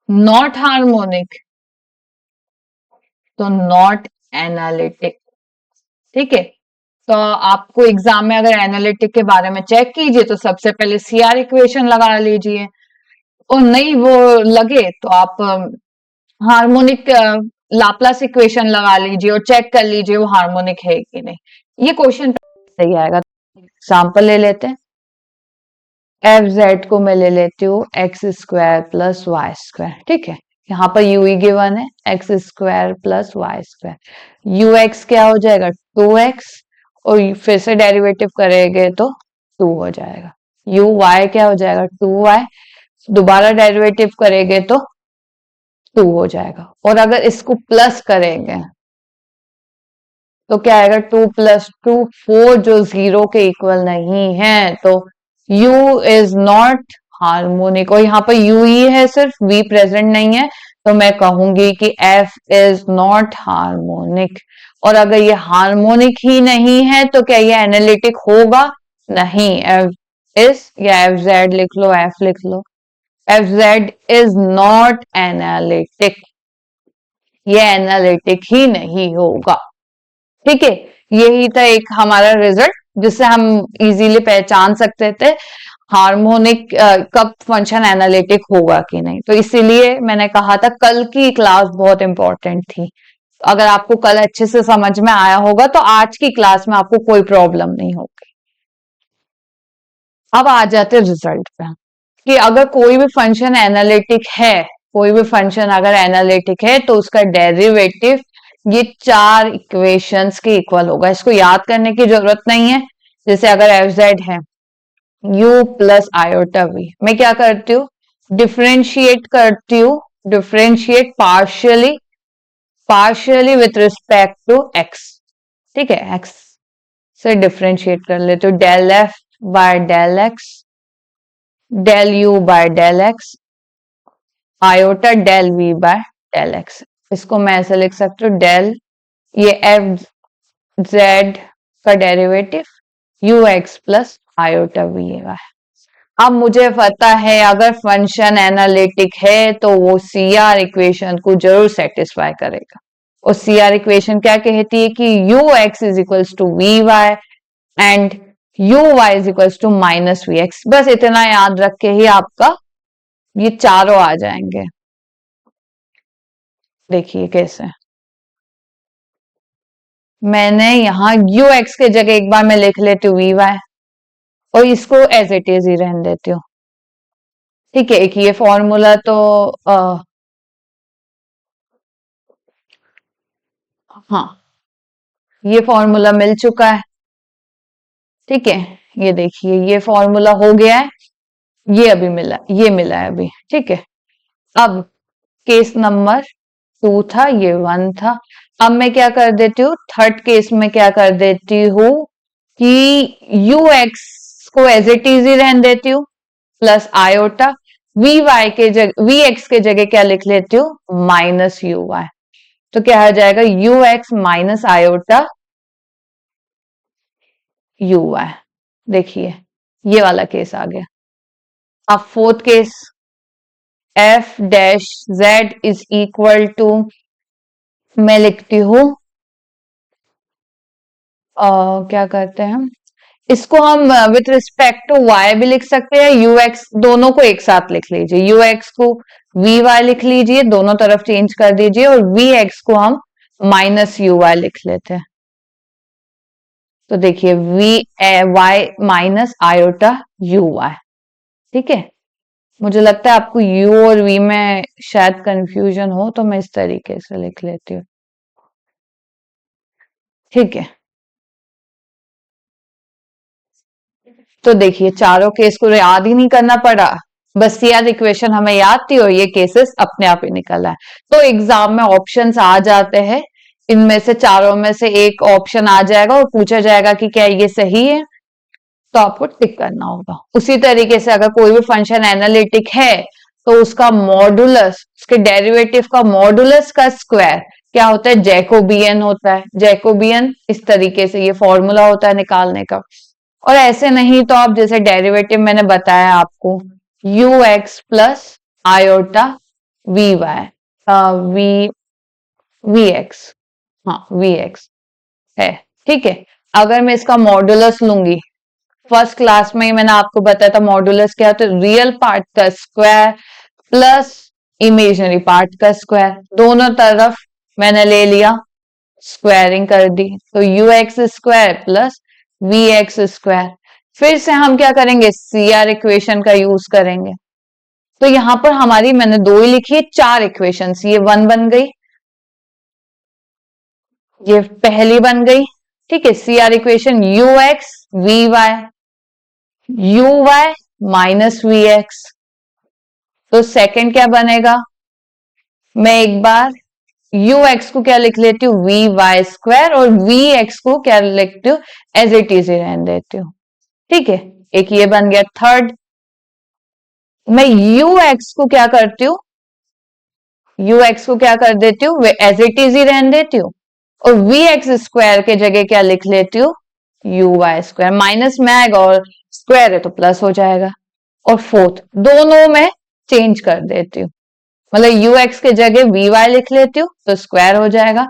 नॉट हार्मोनिक तो नॉट एनालिटिक। ठीक है, तो आपको एग्जाम में अगर एनालिटिक के बारे में चेक कीजिए तो सबसे पहले सीआर इक्वेशन लगा लीजिए, और नहीं वो लगे तो आप हार्मोनिक लाप्लास इक्वेशन लगा लीजिए और चेक कर लीजिए वो हार्मोनिक है कि नहीं। ये क्वेश्चन सही आएगा। एग्जाम्पल ले लेते हैं, एफ जेड को मैं ले लेती हूँ x square plus Y square. ठीक है, यहाँ पर यू ही गिवन है, x square plus Y square, you x क्या हो जाएगा 2x, और फिर से डेरिवेटिव करेंगे तो 2 हो जाएगा, यू वाई क्या हो जाएगा 2y, दोबारा डेरिवेटिव करेंगे तो 2 हो जाएगा। और अगर इसको प्लस करेंगे तो क्या आएगा 2 प्लस 2 4, जो 0 के इक्वल नहीं है, तो u इज नॉट हार्मोनिक। और यहाँ पर u ही है सिर्फ, v प्रेजेंट नहीं है, तो मैं कहूंगी कि f इज नॉट हार्मोनिक। और अगर ये हार्मोनिक ही नहीं है तो क्या ये एनालिटिक होगा, नहीं, एफ इज या एफ जेड लिख लो, एफ लिख लो, F Z is not analytic, ये एनालिटिक ही नहीं होगा। ठीक है, यही था एक हमारा रिजल्ट जिससे हम इजीली पहचान सकते थे हार्मोनिक कब फंक्शन एनालिटिक होगा कि नहीं। तो इसीलिए मैंने कहा था कल की क्लास बहुत इंपॉर्टेंट थी। अगर आपको कल अच्छे से समझ में आया होगा तो आज की क्लास में आपको कोई प्रॉब्लम नहीं होगी। अब आ जाते रिजल्ट पे कि अगर कोई भी फंक्शन एनालिटिक है, कोई भी फंक्शन अगर एनालिटिक है तो उसका डेरिवेटिव ये चार इक्वेशंस के इक्वल होगा। इसको याद करने की जरूरत नहीं है। जैसे अगर एफ जेड है u प्लस आयोटा वी, मैं क्या करती हूँ, डिफ्रेंशिएट करती हूँ, differentiate partially with respect to x। ठीक है, x से डिफ्रेंशिएट कर लेते हो, del F by del x, del u by del x, iota del v by del x. इसको मैं ऐसे लिख सकती हूँ, डेल ये एफ जेड का derivative you x plus iota v y. अब मुझे पता है अगर फंक्शन एनालिटिक है तो वो सीआर इक्वेशन को जरूर सेटिस्फाई करेगा। और सीआर इक्वेशन क्या कहती है कि u x is equals to v y and u y is equals to minus v x. बस इतना याद रख के ही आपका ये चारों आ जाएंगे। देखिए कैसे, मैंने यहाँ यू एक्स के जगह एक बार मैं लिख लेती हूँ वी वाई और इसको एज इट इज ही रहने देती हूँ। ठीक है, एक ये फॉर्मूला तो हाँ, ये फॉर्मूला मिल चुका है। ठीक है, ये देखिए ये फॉर्मूला हो गया है, ये अभी मिला, ये मिला है अभी। ठीक है, अब केस नंबर 2 था, ये 1 था। अब मैं क्या कर देती हूँ, थर्ड केस में क्या कर देती हूँ कि यू एक्स को एज इट इज ही रहने देती हूँ प्लस आयोटा वी वाई के जगह, वी एक्स के जगह क्या लिख लेती हूँ, माइनस यू वाई। तो क्या आ जाएगा, u x minus iota u y. देखिए ये वाला केस आ गया। अब fourth case, f dash z is equal to, मैं लिखती हूं क्या करते हैं हम, इसको हम विथ रिस्पेक्ट टू वाई भी लिख सकते हैं, यू एक्स दोनों को एक साथ लिख लीजिए, यू एक्स को वी वाई लिख लीजिए, दोनों तरफ चेंज कर दीजिए, और वी एक्स को हम माइनस यू वाई लिख लेते हैं। तो देखिए v y minus iota u y. ठीक है, मुझे लगता है आपको u और v में शायद कंफ्यूजन हो तो मैं इस तरीके से लिख लेती हूँ। ठीक है, तो देखिए चारों केस को याद ही नहीं करना पड़ा, बस सीआर इक्वेशन हमें याद थी और ये केसेस अपने आप ही निकल आए। तो एग्जाम में ऑप्शंस आ जाते हैं, इनमें से चारों में से एक ऑप्शन आ जाएगा और पूछा जाएगा कि क्या ये सही है, तो आपको टिक करना होगा। उसी तरीके से अगर कोई भी फंक्शन एनालिटिक है तो उसका मॉडुलस, उसके डेरिवेटिव का मॉडुलस का स्क्वायर क्या होता है, जैकोबियन होता है। जैकोबियन इस तरीके से ये फॉर्मूला होता है निकालने का। और ऐसे नहीं तो आप जैसे डेरिवेटिव मैंने बताया आपको, u x plus iota v y, v v x, हाँ वी एक्स है। ठीक है, अगर मैं इसका मॉडुलस लूंगी, फर्स्ट क्लास में ही मैंने आपको बताया था मॉडुलस क्या होता है, रियल पार्ट का स्क्वायर प्लस इमेजिनरी पार्ट का स्क्वायर, दोनों तरफ मैंने ले लिया, स्क्वायरिंग कर दी, तो u x square plus v x square. फिर से हम क्या करेंगे, सीआर इक्वेशन का यूज करेंगे। तो यहां पर हमारी मैंने दो ही लिखी है, चार इक्वेशंस, ये वन बन गई, ये पहली बन गई। ठीक है, CR equation u x v y, u y minus v x. तो सेकंड क्या बनेगा, मैं एक बार यू एक्स को क्या लिख लेती हूँ, वी वाई स्क्वायर, और वी एक्स को क्या लिखती हूँ, एज इट इज रहने देती हूँ। ठीक है, एक ये बन गया। थर्ड, मैं यू एक्स को क्या करती हूँ, यू एक्स को क्या कर देती हूँ, एज इट इज ही रहने देती हूँ, और वी एक्स स्क्वायर के जगह क्या लिख लेती हूँ, यू वाई स्क्वायर, माइनस में आएगा और स्क्वायर है तो प्लस हो जाएगा। और फोर्थ दोनों में चेंज कर देती हूँ, मतलब यू एक्स के जगह वी वाई लिख लेती हूँ तो स्क्वायर हो जाएगा,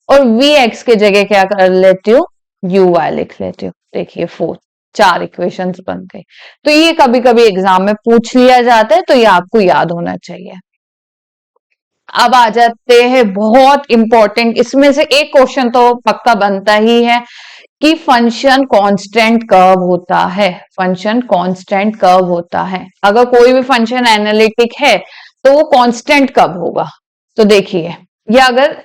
और वी एक्स के जगह क्या कर लेती हूँ, यू वाई लिख लेती हूँ। देखिए फोर्थ, 4 इक्वेशंस बन गई। तो ये कभी कभी एग्जाम में पूछ लिया जाता है, तो ये आपको याद होना चाहिए। अब आ जाते हैं बहुत इंपॉर्टेंट, इसमें से एक क्वेश्चन तो पक्का बनता ही है कि फंक्शन कांस्टेंट कब होता है। फंक्शन कांस्टेंट कब होता है, अगर कोई भी फंक्शन एनालिटिक है तो वो कांस्टेंट कब होगा। तो देखिए, ये अगर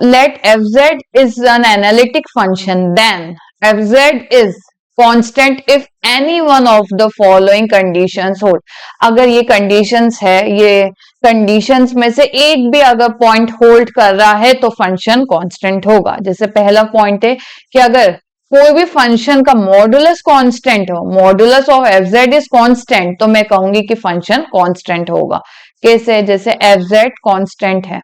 let fz is an analytic function, then fz is constant if any one of the following conditions hold। अगर ये conditions है, ये conditions में से एक भी अगर पॉइंट होल्ड कर रहा है तो फंक्शन कांस्टेंट होगा। जैसे पहला पॉइंट है कि अगर कोई भी फंक्शन का मॉडुलस कांस्टेंट हो, modulus of fz is constant, तो मैं कहूंगी कि फंक्शन कांस्टेंट होगा। कैसे, जैसे fz कांस्टेंट है,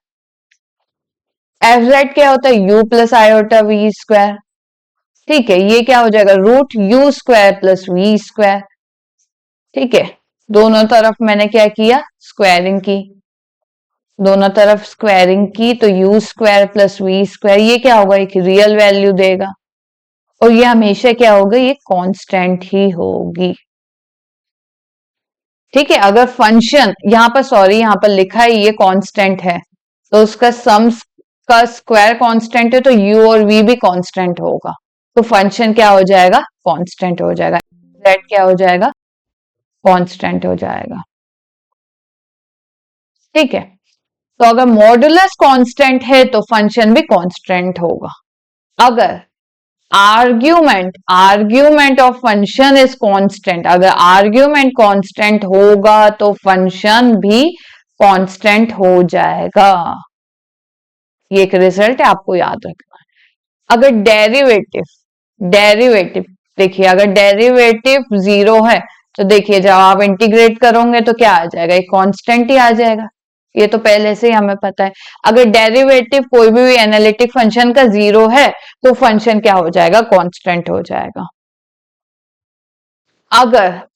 fz क्या होता है, u plus iota v square, ठीक है, ये क्या हो जाएगा, root u square plus v square, ठीक है। दोनों तरफ मैंने क्या किया, स्क्वायरिंग की, दोनों तरफ स्क्वायरिंग की, तो u square plus v square, ये क्या होगा, एक रियल वैल्यू देगा, और ये हमेशा क्या होगा, ये कांस्टेंट ही होगी, ठीक है। अगर फंक्शन यहाँ पर, सॉरी यहाँ पर लिखा है ये कांस्टेंट है, तो उसका सम का स्क्वायर कांस्टेंट है, तो u और v भी कांस्टेंट होगा, तो फंक्शन क्या हो जाएगा, कांस्टेंट हो जाएगा, z क्या हो जाएगा, कांस्टेंट हो जाएगा, ठीक है। तो अगर मॉडुलस कांस्टेंट है तो फंक्शन भी कांस्टेंट होगा। अगर argument of function is constant, अगर आर्ग्यूमेंट कांस्टेंट होगा तो फंक्शन भी कांस्टेंट हो जाएगा। ये एक रिजल्ट है, आपको याद रखना है। अगर डेरिवेटिव देखिए, अगर डेरिवेटिव 0 है तो देखिए जब आप इंटीग्रेट करोगे तो क्या आ जाएगा, एक कांस्टेंट ही आ जाएगा, ये तो पहले से ही हमें पता है। अगर डेरिवेटिव कोई भी एनालिटिक फंक्शन का 0 है तो फंक्शन क्या हो जाएगा, कांस्टेंट हो जाएगा।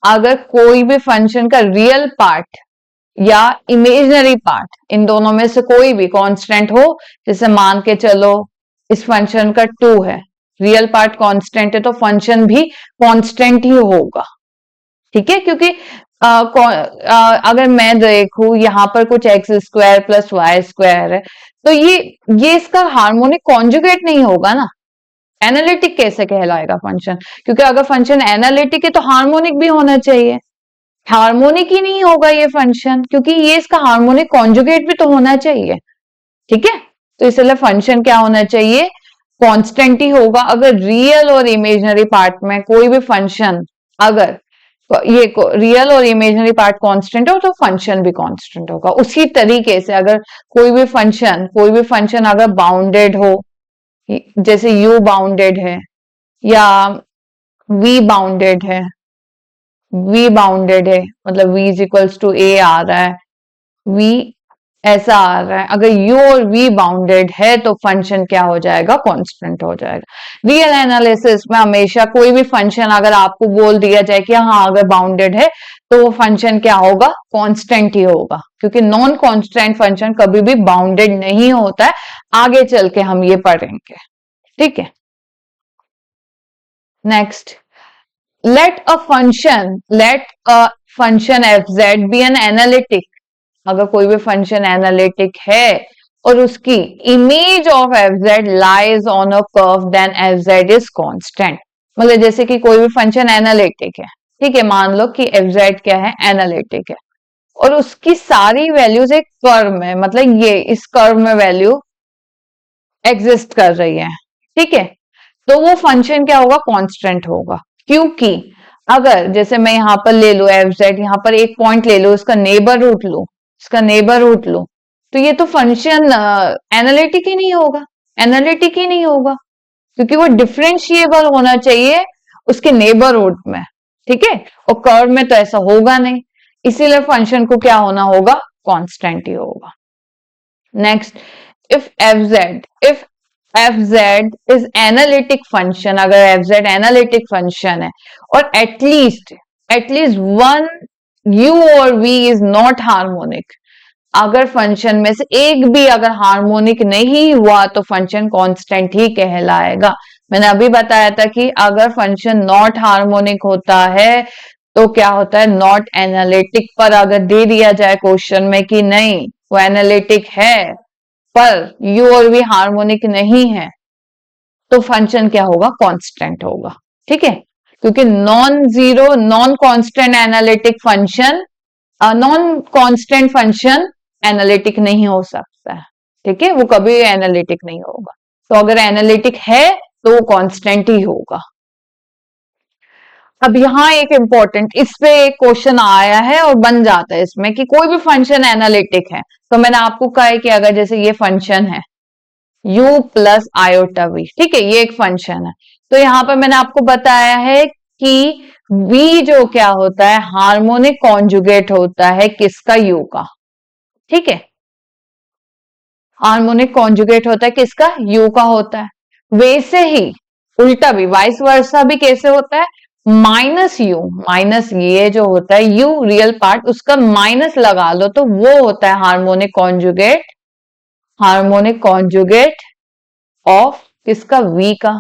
अगर कोई भी फंक्शन का रियल पार्ट या इमेजिनरी पार्ट, इन दोनों में से कोई भी कांस्टेंट हो, जैसे मान के चलो इस फंक्शन का 2 है, रियल पार्ट कांस्टेंट है, तो फंक्शन भी कांस्टेंट ही होगा, ठीक है। क्योंकि अगर मैं देखूं यहाँ पर कुछ x square plus Y square है, तो ये इसका हार्मोनिक कॉन्जुगेट नहीं होगा ना, एनालिटिक कैसे कहलाएगा फंक्शन, क्योंकि अगर फंक्शन एनालिटिक है तो हार्मोनिक भी होना चाहिए, हार्मोनिक ही नहीं होगा ये फंक्शन, क्योंकि ये इसका हार्मोनिक कॉन्जुगेट भी तो होना चाहिए, ठीक है। तो इसलिए फंक्शन क्या होना चाहिए, कांस्टेंट ही होगा। अगर रियल और इमेजिनरी पार्ट में कोई भी फंक्शन, अगर ये रियल और इमेजिनरी पार्ट कांस्टेंट हो तो फंक्शन भी कांस्टेंट होगा। उसी तरीके से अगर कोई भी फंक्शन अगर बाउंडेड हो, जैसे u बाउंडेड है या v बाउंडेड है, मतलब v is equals to a आ रहा है, v ऐसा आ रहा है, अगर u और v बाउंडेड है तो फंक्शन क्या हो जाएगा, कांस्टेंट हो जाएगा। रियल एनालिसिस में हमेशा कोई भी फंक्शन अगर आपको बोल दिया जाए कि हाँ अगर बाउंडेड है तो वो फंक्शन क्या होगा, कांस्टेंट ही होगा, क्योंकि नॉन कांस्टेंट फंक्शन कभी भी बाउंडेड नहीं होता है। आगे चल के हम ये पढ़ेंगे, ठीक है। Next, let a function fz be an analytic। अगर कोई भी फंक्शन एनालिटिक है और उसकी image of fz lies on a curve, then fz is constant. मतलब जैसे कि कोई भी फंक्शन एनालिटिक है, ठीक है, मान लो कि fz क्या है, एनालिटिक है, और उसकी सारी वैल्यूज एक कर्व में, मतलब ये इस कर्व में वैल्यू एग्जिस्ट कर रही है, ठीक है, तो वो फंक्शन क्या होगा, कांस्टेंट होगा। क्योंकि अगर जैसे मैं यहां पर ले लू fz, यहां पर एक पॉइंट ले लो, इसका नेबर रूट लो, तो ये तो फंक्शन एनालिटिक ही नहीं होगा, क्योंकि वो डिफरेंशिएबल होना चाहिए उसके नेबरहुड में, ठीक है, और कर्व में तो ऐसा होगा नहीं, इसीलिए फंक्शन को क्या होना होगा, कांस्टेंट ही होगा। Next, if F Z is analytic function, अगर एफ जेड एनालिटिक फंक्शन है और एटलीस्ट वन यू और वी इज नॉट हार्मोनिक, अगर फंक्शन में से एक भी अगर हार्मोनिक नहीं हुआ तो फंक्शन कांस्टेंट ही कहलाएगा। मैंने अभी बताया था कि अगर फंक्शन नॉट हार्मोनिक होता है तो क्या होता है, नॉट एनालिटिक। पर अगर दे दिया जाए क्वेश्चन में कि नहीं वो एनालिटिक है पर यू और वी हार्मोनिक नहीं है, तो फंक्शन क्या होगा, कांस्टेंट होगा। ठीक है, क्योंकि non zero non constant analytic function, non constant function analytic नहीं हो सकता है। ठीक है, वो कभी एनालिटिक नहीं होगा। तो अगर एनालिटिक है तो वो कांस्टेंट ही होगा। अब यहाँ एक इंपॉर्टेंट इस पे एक क्वेश्चन आया है और बन जाता है इसमें कि कोई भी फंक्शन एनालिटिक है, तो मैंने आपको कहा है कि अगर जैसे ये फंक्शन है u प्लस आयोटा v, ठीक है, ये एक फंक्शन है, तो यहाँ पर मैंने आपको बताया है कि v जो क्या होता है, हार्मोनिक कॉन्जुगेट होता है किसका, u का। ठीक है, हार्मोनिक कॉन्जुगेट होता है किसका, u का होता है। वैसे ही उल्टा भी वाइस वर्सा भी कैसे होता है, माइनस यू, माइनस ये जो होता है u रियल पार्ट उसका माइनस लगा लो तो वो होता है harmonic conjugate, harmonic conjugate of किसका, v का।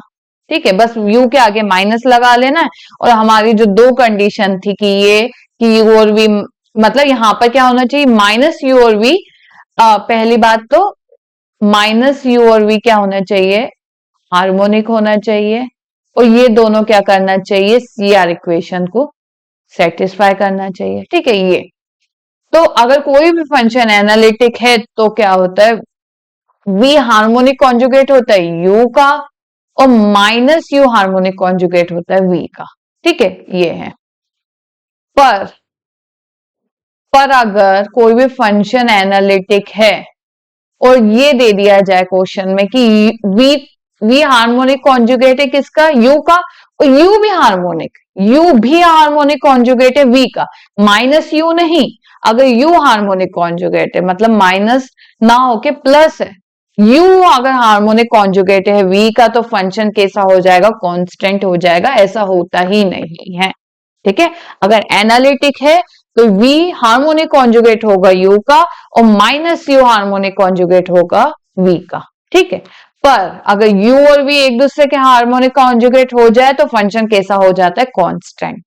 ठीक है, बस u के आगे माइनस लगा लेना है। और हमारी जो दो कंडीशन थी कि ये कि u और v, मतलब यहाँ पर क्या होना चाहिए, माइनस u और v, पहली बात तो माइनस u और v क्या होना चाहिए, हार्मोनिक होना चाहिए। और ये दोनों क्या करना चाहिए, CR इक्वेशन को सेटिस्फाई करना चाहिए। ठीक है, ये तो अगर कोई भी फंक्शन एनालिटिक है तो क्या होता है, v हार्मोनिक कॉन्जुगेट होता है u का और माइनस u हार्मोनिक कॉन्जुगेट होता है v का। ठीक है, ये है। पर अगर कोई भी फंक्शन एनालिटिक है और ये दे दिया जाए क्वेश्चन में कि v हार्मोनिक कॉन्जुगेट है किसका, u का, और u भी हार्मोनिक कॉन्जुगेट है v का, माइनस u नहीं। अगर u हार्मोनिक कॉन्जुगेट है मतलब माइनस ना होके प्लस है, u अगर हार्मोनिक कॉन्जुगेट है v का तो फंक्शन कैसा हो जाएगा, कांस्टेंट हो जाएगा। ऐसा होता ही नहीं है। ठीक है, अगर एनालिटिक है तो v हार्मोनिक कॉन्जुगेट होगा u का और माइनस u हार्मोनिक कॉन्जुगेट होगा v का। ठीक है, पर अगर u और v एक दूसरे के हार्मोनिक कॉन्जुगेट हो जाए तो फंक्शन कैसा हो जाता है, कांस्टेंट।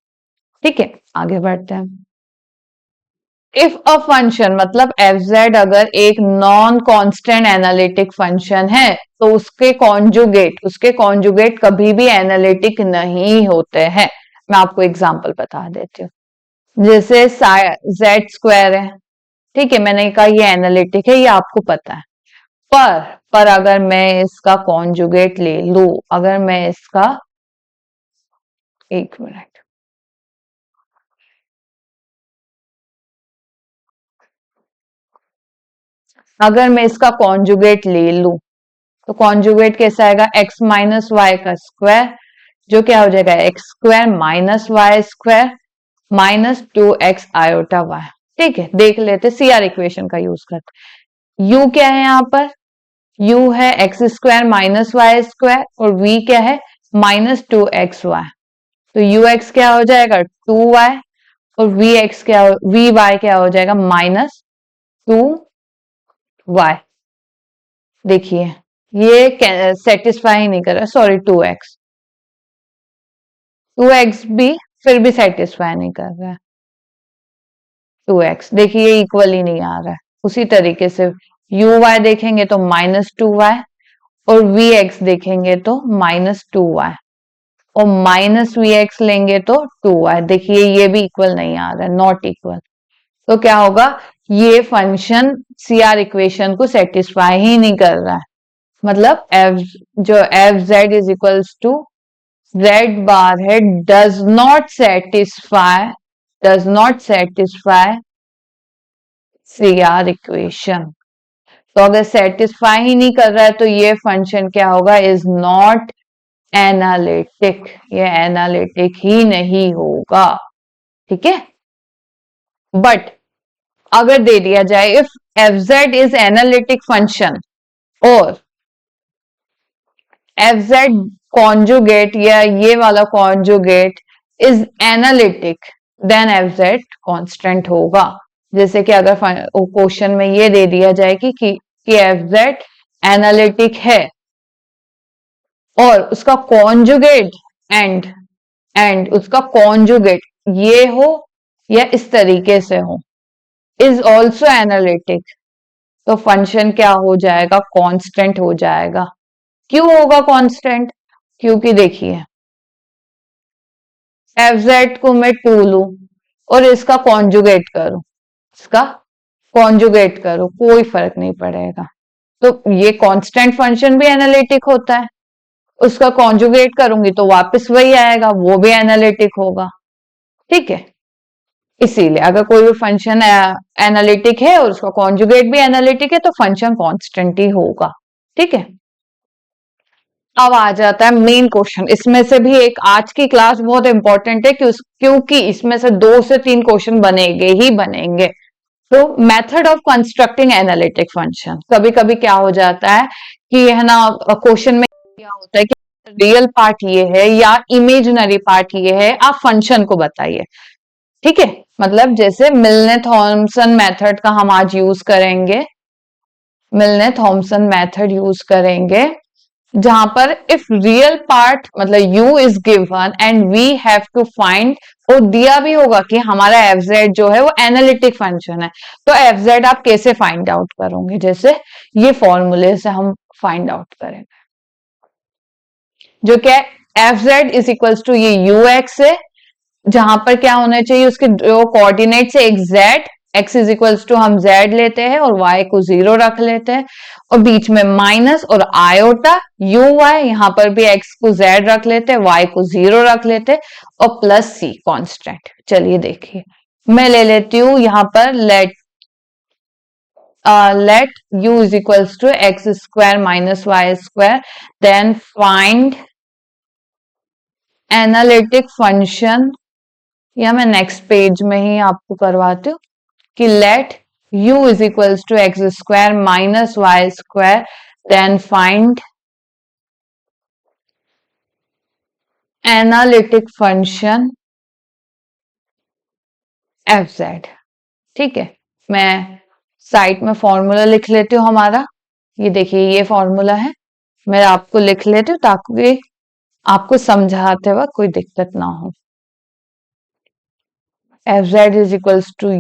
ठीक है, आगे बढ़ते हैं। इफ अ फंक्शन मतलब एफ जेड अगर एक नॉन कांस्टेंट एनालिटिक फंक्शन है तो उसके कॉन्जुगेट कभी भी एनालिटिक नहीं होते हैं। मैं आपको एग्जांपल बता देती हूँ। जैसे जेड स्क्वायर है, ठीक है, मैंने कहा ये एनालिटिक है, ये आपको पता है। पर अगर मैं इसका कॉन्जुगेट ले लू, अगर मैं इसका, एक मिनट, अगर मैं इसका कॉन्जुगेट ले लू तो कॉन्जुगेट कैसा आएगा, एक्स माइनस वाई का स्क्वायर, जो क्या हो जाएगा x square minus Y square minus 2x iota y. ठीक है, देख लेते CR इक्वेशन का यूज करते। u क्या है यहाँ पर, u है x square minus Y square और v क्या है माइनस 2xy। तो ux क्या हो जाएगा 2y और vy क्या हो जाएगा माइनस 2y। देखिए ये सेटिस्फाई ही नहीं कर रहा, सॉरी 2x भी फिर भी सेटिस्फाई नहीं कर रहा है। 2x देखिए ये इक्वल ही नहीं आ रहा है। उसी तरीके से uy देखेंगे तो -2y और vx देखेंगे तो -2y और माइनस vx लेंगे तो 2y। देखिए ये भी इक्वल नहीं आ रहा है, नॉट इक्वल। तो क्या होगा, ये फंक्शन CR इक्वेशन को सेटिस्फाई ही नहीं कर रहा है। मतलब F Z is equals to Z bar है does not satisfy CR equation. तो अगर सेटिस्फाई ही नहीं कर रहा है तो ये फंक्शन क्या होगा, इज नॉट एनालिटिक, ये एनालिटिक ही नहीं होगा। ठीक है, बट अगर दे दिया जाए if f Z is analytic function और एफ जेड कॉन्जुगेट या ये वाला conjugate is analytic, then f z constant होगा। जैसे कि अगर क्वेश्चन में ये दे दिया जाए कि एफ जेड एनालिटिक है और उसका कॉन्जुगेट एंड उसका कॉन्जुगेट ये हो या इस तरीके से हो, इज ऑल्सो एनालिटिक, तो फंक्शन क्या हो जाएगा, कांस्टेंट हो जाएगा। क्यों होगा कांस्टेंट? क्योंकि देखिए एफ जेड को मैं 2 लू और इसका कॉन्जुगेट करूं, इसका कॉन्जुगेट करूं, कोई फर्क नहीं पड़ेगा। तो ये कांस्टेंट फंक्शन भी एनालिटिक होता है, उसका कॉन्जुगेट करूंगी तो वापस वही आएगा, वो भी एनालिटिक होगा। ठीक है, इसीलिए अगर कोई भी फंक्शन एनालिटिक है और उसका कॉन्जुगेट भी एनालिटिक है तो फंक्शन कांस्टेंट ही होगा। ठीक है, अब आ जाता है मेन क्वेश्चन। इसमें से भी एक आज की क्लास बहुत इंपॉर्टेंट है क्योंकि इसमें से 2 से 3 क्वेश्चन बनेंगे ही बनेंगे। तो method of constructing analytic function, कभी कभी क्या हो जाता है कि है ना क्वेश्चन में क्या होता है कि रियल पार्ट ये है या इमेजिनरी पार्ट ये है, आप फंक्शन को बताइए। ठीक है, मतलब जैसे मिलने थॉमसन मेथड का हम आज यूज करेंगे, मिलने थॉमसन मेथड यूज करेंगे जहां पर इफ रियल पार्ट मतलब u is given and we have to find, और दिया भी होगा कि हमारा एफ जेड जो है वो एनालिटिक फंक्शन है, तो एफ जेड आप कैसे फाइंड आउट करोगे, जैसे ये फॉर्मूले से हम फाइंड आउट करेंगे, जो क्या f Z is equals to ये यू एक्स है, जहां पर क्या होना चाहिए उसके जो कोऑर्डिनेट्स है, एक z, x is equals to हम जेड लेते हैं और वाई को 0 रख लेते हैं, और बीच में माइनस और आयोटा यू वाई, यहां पर भी एक्स को जेड रख लेते हैं, वाई को 0 रख लेते हैं, और प्लस सी कांस्टेंट। चलिए देखिए, मैं ले लेती हूं यहां पर let u is equals to x square minus Y square, then find analytic function, या मैं नेक्स्ट पेज में ही आपको करवाती हूँ कि let u is equals to x square minus Y square, then find analytic function f z. ठीक है, मैं साइड में फॉर्मूला लिख लेती हूँ हमारा, ये देखिए ये फॉर्मूला है, मैं आपको लिख लेती हूँ ताकि आपको समझाते वक्त कोई दिक्कत ना हो। F Z is equals to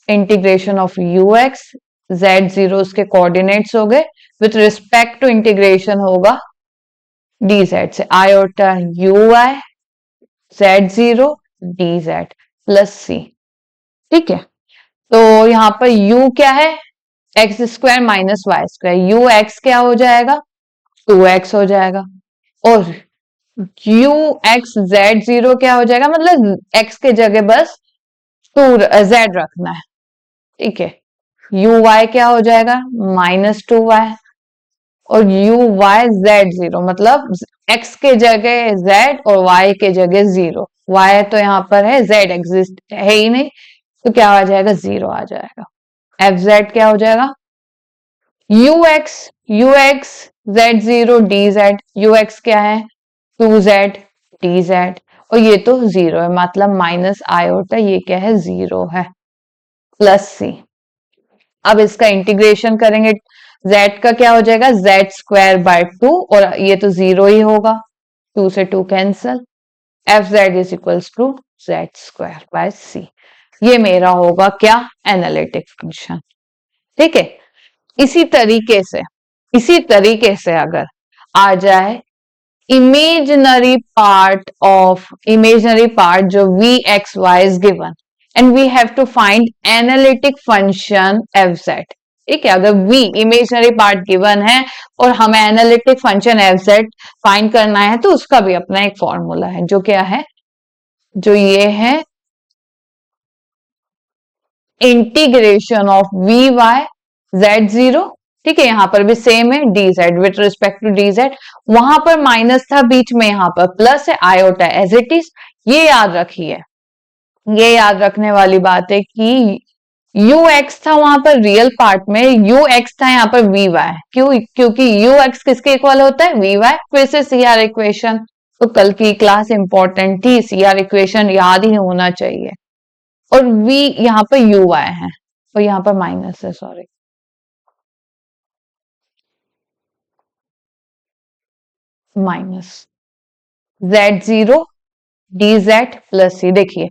integration of U X, Z 0 उसके कोऑर्डिनेट्स हो गए, विथ रिस्पेक्ट टू इंटीग्रेशन होगा डी जेड से, iota U I Z 0 D Z plus C. ठीक है, तो यहां पर u क्या है, x square minus Y square, you x क्या हो जाएगा 2x हो जाएगा, और यू एक्स जेड 0 क्या हो जाएगा, मतलब x के जगह बस 2 z रखना है। ठीक है, यू वाई क्या हो जाएगा -2y, और यू वाई जेड 0 मतलब x के जगह z और y के जगह 0, y तो यहां पर है, z एग्जिस्ट है ही नहीं, तो क्या आ जाएगा 0 आ जाएगा। एफ जेड क्या हो जाएगा u X Z 0 D Z, you x क्या है 2z डी जेड, और ये तो 0 है, मतलब माइनस आयोटा ये क्या है 0 है, प्लस सी। अब इसका इंटीग्रेशन करेंगे, z का क्या हो जाएगा जेड स्क्वायर बाय 2, और ये तो 0 ही होगा, 2 से 2 cancel, F Z is equals to Z square by C. ये मेरा होगा क्या एनालिटिक फंक्शन। ठीक है, इसी तरीके से अगर आ जाए इमेजिनरी पार्ट जो v x y is given and we have to find analytic function f z। ठीक है, अगर v इमेजिनरी पार्ट गिवन है और हमें analytic function f Z find करना है तो उसका भी अपना एक फॉर्मूला है, जो क्या है, जो ये है integration of v y z 0। ठीक है, यहां पर भी सेम है d z with respect to d z, वहां पर माइनस था, बीच में यहां पर प्लस है, आयोटा एज इट इज। ये याद रखिए, ये याद रखने वाली बात है कि यू एक्स था वहां पर रियल पार्ट में, यू एक्स था यहाँ पर वी वाई, क्योंकि यू एक्स किसके इक्वल होता है, वी वाई। फिर से सी आर इक्वेशन, तो कल की क्लास इंपॉर्टेंट थी, सी आर इक्वेशन याद ही होना चाहिए। और v यहाँ पर यू वाई है और यहाँ पर माइनस है, sorry, minus z0 dz plus C. देखिए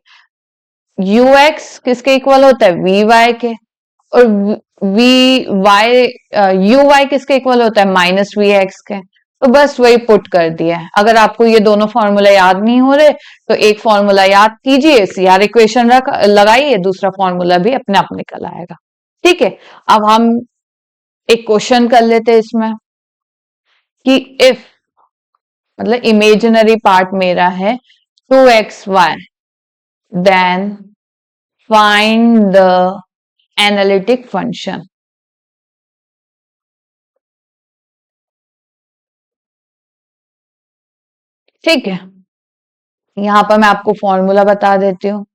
यू एक्स किसके इक्वल होता है, वी वाई के, और वी वाई यू वाई किसके इक्वल होता है, माइनस वी एक्स के। तो बस वही पुट कर दिया है। अगर आपको ये दोनों फॉर्मूला याद नहीं हो रहे तो एक फॉर्मूला याद कीजिए, सीआर इक्वेशन लगाइए, दूसरा फॉर्मूला भी अपने आप निकल आएगा। ठीक है, अब हम एक क्वेश्चन कर लेते हैं इसमें कि इफ, मतलब इमेजिनरी पार्ट मेरा है 2xy, then find the analytic function. ठीक है, यहां पर मैं आपको फॉर्मूला बता देती हूँ।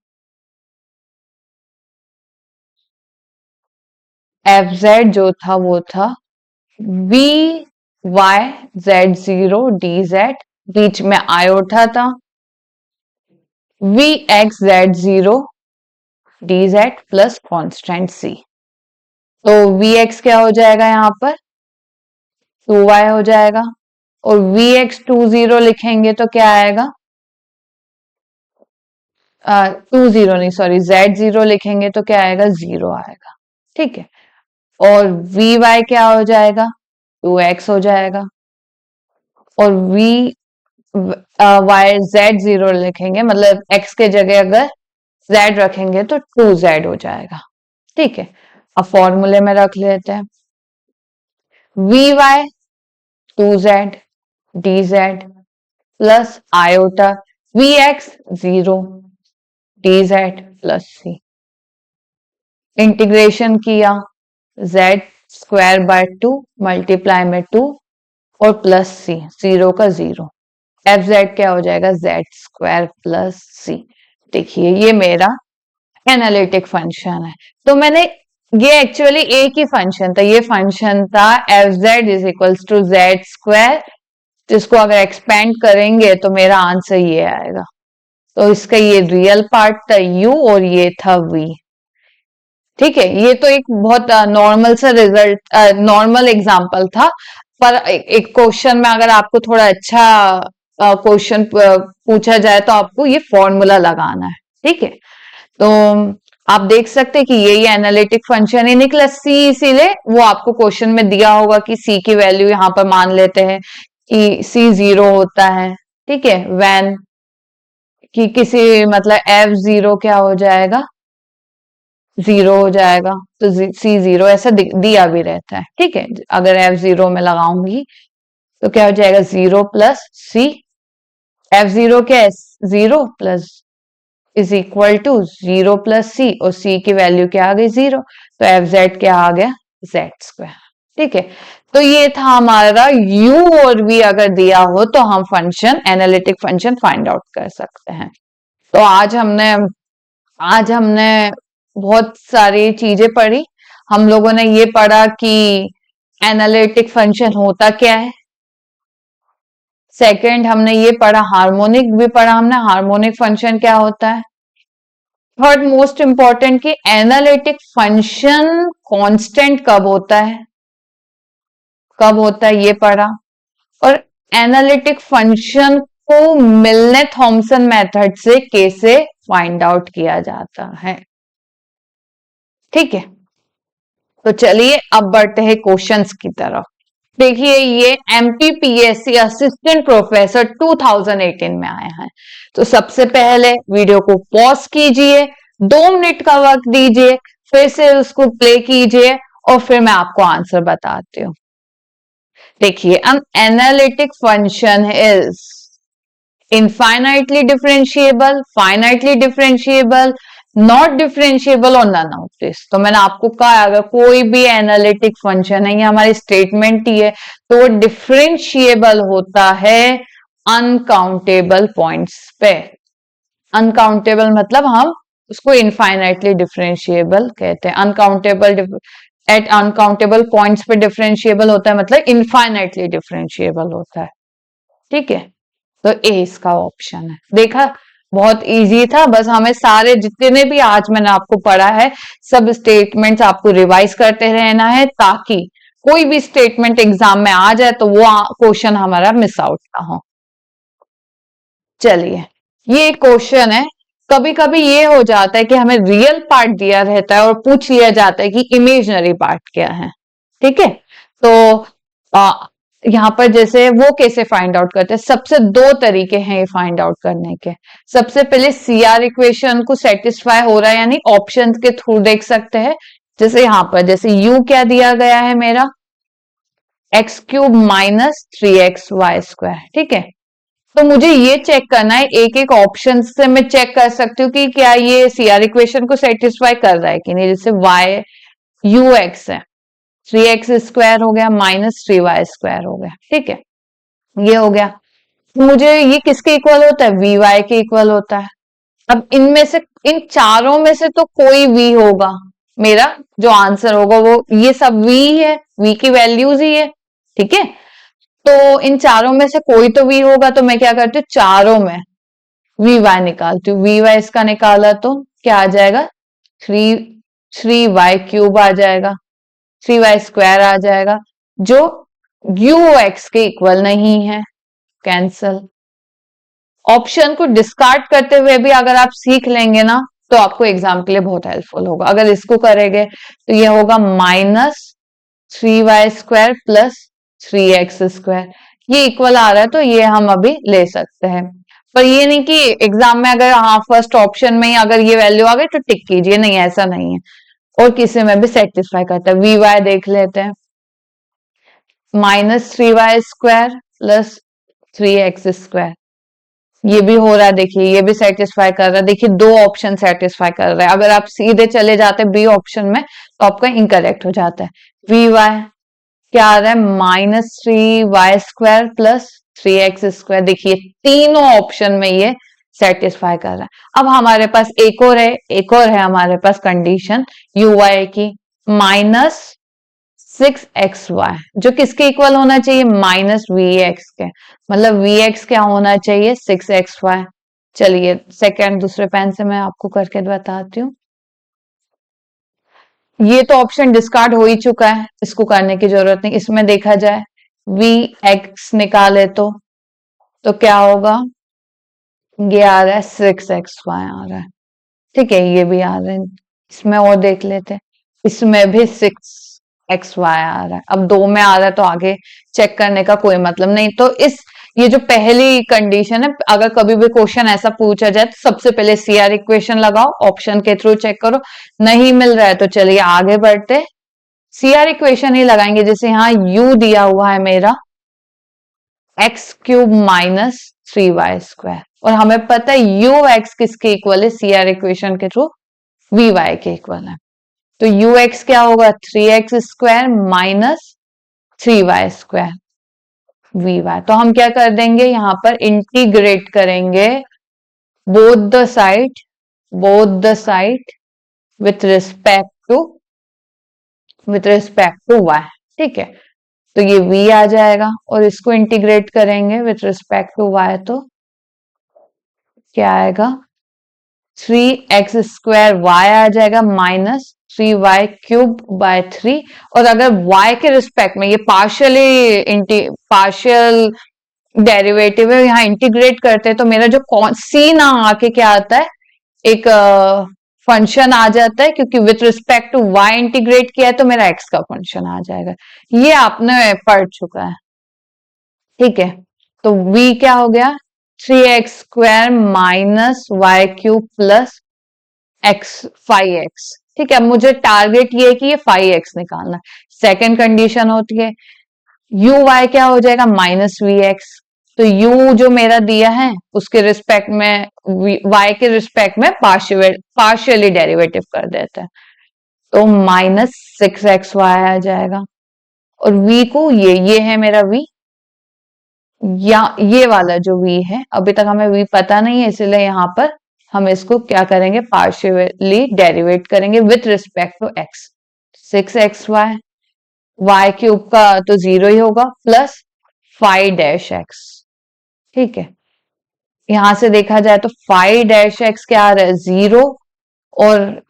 एफ जेड जो था वो था वी वाई z0 dz, बीच में आयोटा था, v x z0 dz plus constant c। तो वी एक्स क्या हो जाएगा, यहाँ पर 2y हो जाएगा, और वी एक्स 20 लिखेंगे तो क्या आएगा, 20 नहीं सॉरी, z0 लिखेंगे तो क्या आएगा, 0 आएगा। ठीक है, और वी वाई क्या हो जाएगा, 2x हो जाएगा, और वी वाई z0 लिखेंगे, मतलब x के जगह अगर z रखेंगे तो 2z हो जाएगा। ठीक है, अब फॉर्मूले में रख लेते हैं, v y 2z dz plus iota v x 0 dz plus c। Integration किया, z स्क्वायर बाय 2 मल्टीप्लाई में 2 और प्लस c, 0 का 0, एफ जेड क्या हो जाएगा, z स्क्वायर प्लस c। देखिए ये मेरा एनालिटिक फंक्शन है। तो मैंने, ये एक्चुअली एक ही फंक्शन था, ये फंक्शन था f Z is equals to Z square, जिसको अगर एक्सपेंड करेंगे तो मेरा आंसर ये आएगा। तो इसका ये रियल पार्ट था u और ये था v। ठीक है, ये तो एक बहुत नॉर्मल सा रिजल्ट, नॉर्मल एग्जांपल था, पर एक क्वेश्चन में अगर आपको थोड़ा अच्छा क्वेश्चन पूछा जाए तो आपको ये फॉर्मूला लगाना है। ठीक है, तो आप देख सकते हैं कि ये एनालिटिक फंक्शन ही निकला c, इसीलिए वो आपको क्वेश्चन में दिया होगा कि c की वैल्यू यहाँ पर मान लेते हैं कि c 0 होता है। ठीक है, व्हेन कि किसी, मतलब f0 क्या हो जाएगा, 0 हो जाएगा, तो c0 ऐसा दिया भी रहता है। ठीक है, अगर f0 में लगाऊंगी तो क्या हो जाएगा, 0 प्लस c, f0 क्या है, 0 plus is equal to 0 plus c, और c की वैल्यू क्या आ गई, 0, तो एफ जेड क्या आ गया, जेड स्क्वायर। ठीक है, तो ये था हमारा u और v अगर दिया हो तो हम function, analytic function find out कर सकते हैं। तो आज हमने बहुत सारी चीजें पढ़ी। हम लोगों ने ये पढ़ा कि एनालिटिक फंक्शन होता क्या है, सेकंड हमने ये पढ़ा, हार्मोनिक भी पढ़ा हमने, हार्मोनिक फंक्शन क्या होता है। थर्ड मोस्ट इंपॉर्टेंट कि एनालिटिक फंक्शन कांस्टेंट कब होता है, कब होता है ये पढ़ा, और एनालिटिक फंक्शन को मिलने थॉमसन मेथड से कैसे फाइंड आउट किया जाता है। ठीक है, तो चलिए अब बढ़ते हैं क्वेश्चंस की तरफ। देखिए ये एमपीपीएससी असिस्टेंट प्रोफेसर 2018 में आया है। तो सबसे पहले वीडियो को पॉज कीजिए, 2 मिनट का वक्त दीजिए, फिर से उसको प्ले कीजिए और फिर मैं आपको आंसर बताती हूँ। देखिए, an analytic function is infinitely differentiable, finitely differentiable, not differentiable और नन ऑफ दिस। तो मैंने आपको कहा अगर कोई भी एनालिटिक फंक्शन है, ये हमारी स्टेटमेंट ही है, तो वो डिफरेंशिएबल होता है अनकाउंटेबल पॉइंट्स पे। अनकाउंटेबल मतलब हम उसको इनफाइनाइटली डिफरेंशिएबल कहते हैं। अनकाउंटेबल एट अनकाउंटेबल पॉइंट्स पे डिफरेंशिएबल होता है, मतलब इनफाइनाइटली डिफरेंशिएबल होता है। ठीक है, तो ए इसका ऑप्शन है। देखा, बहुत इजी था। बस हमें सारे जितने भी आज मैंने आपको पढ़ा है सब स्टेटमेंट्स आपको रिवाइज करते रहना है, ताकि कोई भी स्टेटमेंट एग्जाम में आ जाए तो वो क्वेश्चन हमारा मिस आउट ना हो। चलिए, ये क्वेश्चन है। कभी कभी ये हो जाता है कि हमें रियल पार्ट दिया रहता है और पूछ लिया जाता है कि इमेजिनरी पार्ट क्या है। ठीक है, तो यहाँ पर जैसे वो कैसे फाइंड आउट करते हैं, सबसे दो तरीके हैं ये फाइंड आउट करने के। सबसे पहले सीआर इक्वेशन को सेटिस्फाई हो रहा है यानी ऑप्शन के थ्रू देख सकते हैं। जैसे यहाँ पर जैसे u क्या दिया गया है मेरा, एक्स क्यूब माइनस 3xy²। ठीक है, तो मुझे ये चेक करना है, एक एक ऑप्शन से मैं चेक कर सकती हूँ कि क्या ये सीआर इक्वेशन को सेटिस्फाई कर रहा है कि नहीं। जैसे y ux है, 3x² हो गया माइनस 3y² हो गया। ठीक है, ये हो गया। मुझे ये किसके इक्वल होता है, vy के इक्वल होता है। अब इनमें से इन चारों में से तो कोई v होगा, मेरा जो आंसर होगा वो ये सब v है, v की वैल्यूज ही है। ठीक है, तो इन चारों में से कोई तो v होगा, तो मैं क्या करती हूँ, चारों में vy निकालती हूँ। vy इसका निकाला तो क्या आ जाएगा, 3y³ आ जाएगा, 3y² आ जाएगा, जो ux के इक्वल नहीं है, कैंसल। ऑप्शन को डिस्कार्ड करते हुए भी अगर आप सीख लेंगे ना तो आपको एग्जाम के लिए बहुत हेल्पफुल होगा। अगर इसको करेंगे तो ये होगा -3y² प्लस 3x²। ये इक्वल आ रहा है तो ये हम अभी ले सकते हैं। पर ये नहीं कि एग्जाम में अगर हाँ फर्स्ट ऑप्शन में ही अगर ये वैल्यू आ गई तो टिक कीजिए, नहीं ऐसा नहीं है। और किसी में भी सेटिस्फाई करता है। vy देख लेते हैं, -3y² प्लस 3x²। ये भी हो रहा है, देखिए ये भी सेटिस्फाई कर रहा है। देखिए दो ऑप्शन सेटिस्फाई कर रहा है। अगर आप सीधे चले जाते बी ऑप्शन में तो आपका इनकरेक्ट हो जाता है। vy क्या आ रहा है, -3y² प्लस 3x²। देखिए तीनों ऑप्शन में ये सेटिस्फाई कर रहा है। अब हमारे पास एक और है, हमारे पास कंडीशन uy की, -6xy, जो किसके इक्वल होना चाहिए, -vx के। मतलब vx क्या होना चाहिए, 6xy। चलिए सेकंड दूसरे पेन से मैं आपको करके बताती हूँ। ये तो ऑप्शन डिस्कार्ड हो ही चुका है, इसको करने की जरूरत नहीं। इसमें देखा जाए vx निकाले तो क्या होगा, ये आ रहा है 6xy आ रहा है। ठीक है, ये भी आ रहा है। इसमें और देख लेते हैं, इसमें भी 6xy आ रहा है। अब दो में आ रहा है तो आगे चेक करने का कोई मतलब नहीं। तो ये जो पहली कंडीशन है, अगर कभी भी क्वेश्चन ऐसा पूछा जाए तो सबसे पहले सीआर इक्वेशन लगाओ, ऑप्शन के थ्रू चेक करो। नहीं मिल रहा है तो चलिए आगे बढ़ते, सीआर इक्वेशन ही लगाएंगे। जैसे यहाँ u दिया हुआ है मेरा x³ माइनस 3y², और हमें पता है ux किसके इक्वल है, सीआर इक्वेशन के थ्रू vy के इक्वल है। तो ux क्या होगा, 3x² माइनस 3y² vy। तो हम क्या कर देंगे, यहां पर इंटीग्रेट करेंगे both the side with respect to y। ठीक है, तो ये v आ जाएगा और इसको इंटीग्रेट करेंगे विथ रिस्पेक्ट टू y, तो क्या आएगा, 3x² y आ जाएगा माइनस 3y³ 3। और अगर y के रिस्पेक्ट में ये पार्शियल डेरिवेटिव है, यहाँ इंटीग्रेट करते हैं तो मेरा जो c ना आके क्या आता है, एक फंक्शन आ जाता है, क्योंकि with respect to y integrate किया है तो मेरा x का फंक्शन आ जाएगा। ये आपने पढ़ चुका है। ठीक है, तो v क्या हो गया, 3x² minus y³ plus x 5x। ठीक है, अब मुझे टारगेट ये है कि ये 5x निकालना है। सेकेंड कंडीशन होती है uy क्या हो जाएगा, -vx। तो u जो मेरा दिया है उसके रिस्पेक्ट में y के रिस्पेक्ट में पार्शियली डेरिवेटिव कर देता है, तो -6xy आ जाएगा। और v को ये है मेरा v, या ये वाला जो v है, अभी तक हमें v पता नहीं है इसलिए यहाँ पर हम इसको क्या करेंगे, पार्शियली डेरिवेट करेंगे with respect to x. 6xy, y cube का तो 0 ही होगा, प्लस 5-x। ठीक है, यहां से देखा जाए तो 5-x क्या आ रहा है, 0, और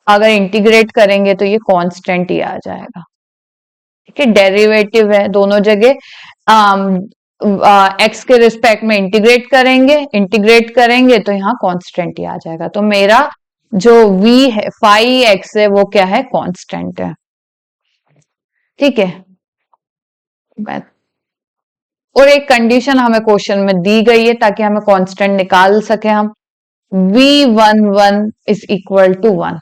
अगर इंटीग्रेट करेंगे तो ये कांस्टेंट ही आ जाएगा। ठीक है, डेरिवेटिव है दोनों जगह, एक्स के रिस्पेक्ट में इंटीग्रेट करेंगे तो यहाँ कांस्टेंट ही आ जाएगा। तो मेरा जो v है 5x है वो क्या है, कांस्टेंट है। ठीक है, और एक कंडीशन हमें क्वेश्चन में दी गई है ताकि हमें कांस्टेंट निकाल सके हम, v11 इज इक्वल टू 1।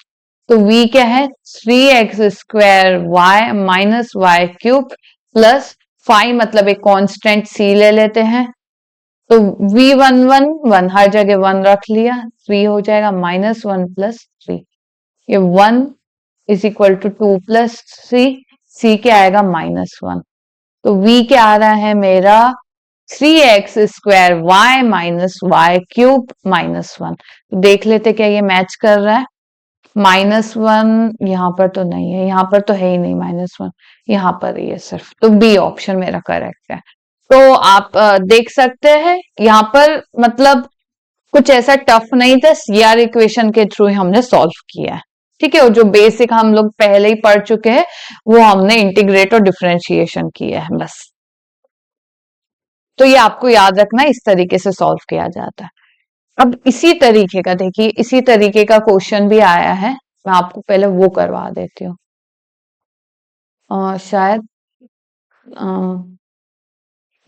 तो v क्या है, 3x² y minus y cube plus 5, मतलब एक कांस्टेंट c ले लेते हैं। तो v11 1 हर जगह 1 रख लिया, 3 हो जाएगा -1 प्लस 3। ये 1 is equal to 2 plus c क्या आएगा, -1। तो v क्या आ रहा है मेरा, 3x² y minus y cube -1। तो देख लेते क्या ये मैच कर रहा है। -1 यहाँ पर तो नहीं है, यहाँ पर तो है ही नहीं -1, यहाँ पर ही है सिर्फ। तो बी ऑप्शन मेरा करेक्ट है। तो आप देख सकते हैं यहाँ पर, मतलब कुछ ऐसा टफ नहीं था, सीआर इक्वेशन के थ्रू ही हमने सॉल्व किया है। ठीक है, और जो बेसिक हम लोग पहले ही पढ़ चुके हैं वो हमने इंटीग्रेट और डिफरेंशिएशन किया है बस। तो ये आपको याद रखना, इस तरीके से सॉल्व किया जाता है। अब इसी तरीके का देखिए, इसी तरीके का क्वेश्चन भी आया है, मैं आपको पहले वो करवा देती हूँ। शायद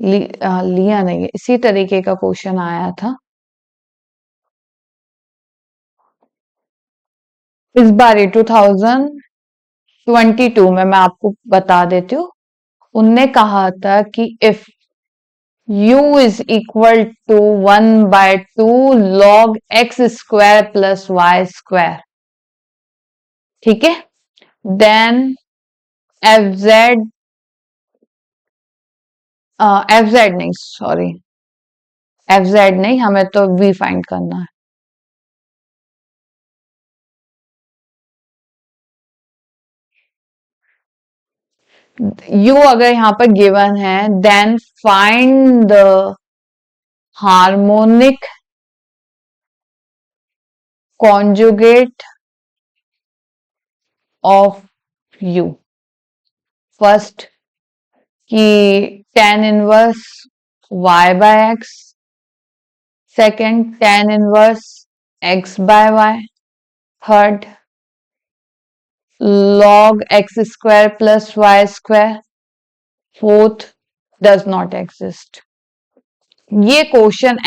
लिया नहीं है, इसी तरीके का क्वेश्चन आया था इस बार 2022 में। मैं आपको बता देती हूँ, उनने कहा था कि if u is equal to 1/2 log x² plus y², ठीक है, देन fz नहीं, सॉरी fz नहीं, हमें तो v फाइंड करना है। u अगर यहाँ पर गिवन है, then find the harmonic conjugate of u। First कि tan inverse y/x, second tan inverse x/y, third log x² plus y², fourth does not exist. ये क्वेश्चन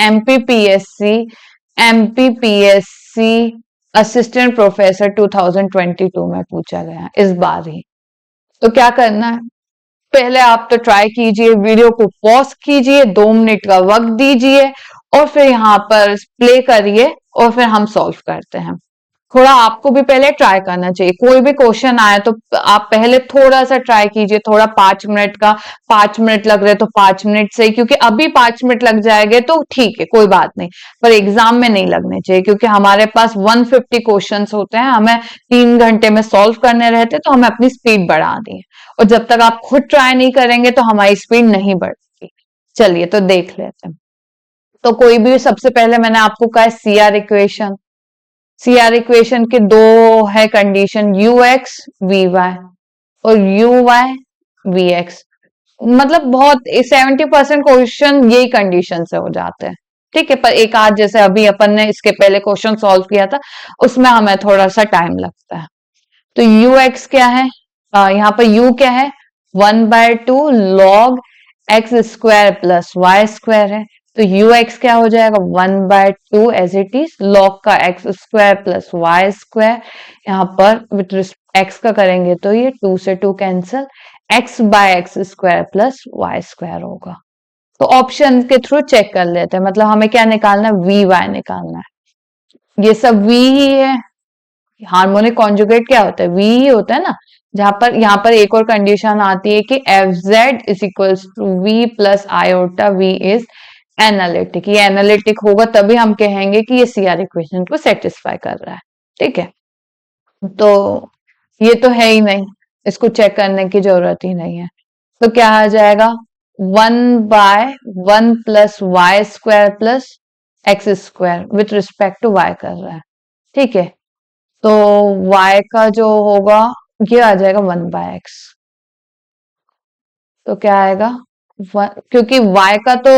एमपीपीएससी असिस्टेंट प्रोफेसर 2022 में पूछा गया इस बार ही। तो क्या करना है, पहले आप तो ट्राई कीजिए, वीडियो को पॉज कीजिए, 2 मिनट का वक्त दीजिए और फिर यहाँ पर प्ले करिए और फिर हम सॉल्व करते हैं। थोड़ा आपको भी पहले ट्राई करना चाहिए, कोई भी क्वेश्चन आए तो आप पहले थोड़ा सा ट्राई कीजिए, थोड़ा 5 मिनट का, 5 मिनट लग रहे तो 5 मिनट से ही, क्योंकि अभी 5 मिनट लग जाएंगे तो ठीक है, कोई बात नहीं, पर एग्जाम में नहीं लगने चाहिए, क्योंकि हमारे पास 150 क्वेश्चंस होते हैं, हमें 3 घंटे में सॉल्व करने रहते, तो हमें अपनी स्पीड बढ़ा दी है, और जब तक आप खुद ट्राई नहीं करेंगे तो हमारी स्पीड नहीं बढ़ती। चलिए तो देख लेते हैं। तो कोई भी, सबसे पहले मैंने आपको कहा सीआर इक्वेशन, सीआर इक्वेशन के 2 है कंडीशन, ux vy और uy vx। मतलब बहुत 70% क्वेश्चन यही कंडीशन से हो जाते हैं। ठीक है, पर एक आध जैसे अभी अपन ने इसके पहले क्वेश्चन सॉल्व किया था, उसमें हमें थोड़ा सा टाइम लगता है। तो ux क्या है, यहाँ पर u क्या है, 1/2 log x² प्लस y² है। तो ux क्या हो जाएगा, 1/2 एज इट इज log का x² प्लस y²। यहाँ पर विथ x का करेंगे तो ये 2 से 2 कैंसिल, x/x² प्लस y² होगा। तो ऑप्शन के थ्रू चेक कर लेते हैं, मतलब हमें क्या निकालना है, vy निकालना है। ये सब v ही है, हार्मोनिक कॉन्जुगेट क्या होता है, v ही होता है ना। जहां पर यहाँ पर एक और कंडीशन आती है कि fz is equals to v plus iota v is analytic, ये एनालिटिक होगा तभी हम कहेंगे कि ये सीआर इक्वेशन को सेटिस्फाई कर रहा है। ठीक है, तो ये तो है ही नहीं, इसको चेक करने की जरूरत ही नहीं है। तो क्या आ जाएगा, 1/1 plus Y square plus x square with respect to y कर रहा है। ठीक है, तो y का जो होगा ये आ जाएगा 1/x। तो क्या आएगा, क्योंकि y का तो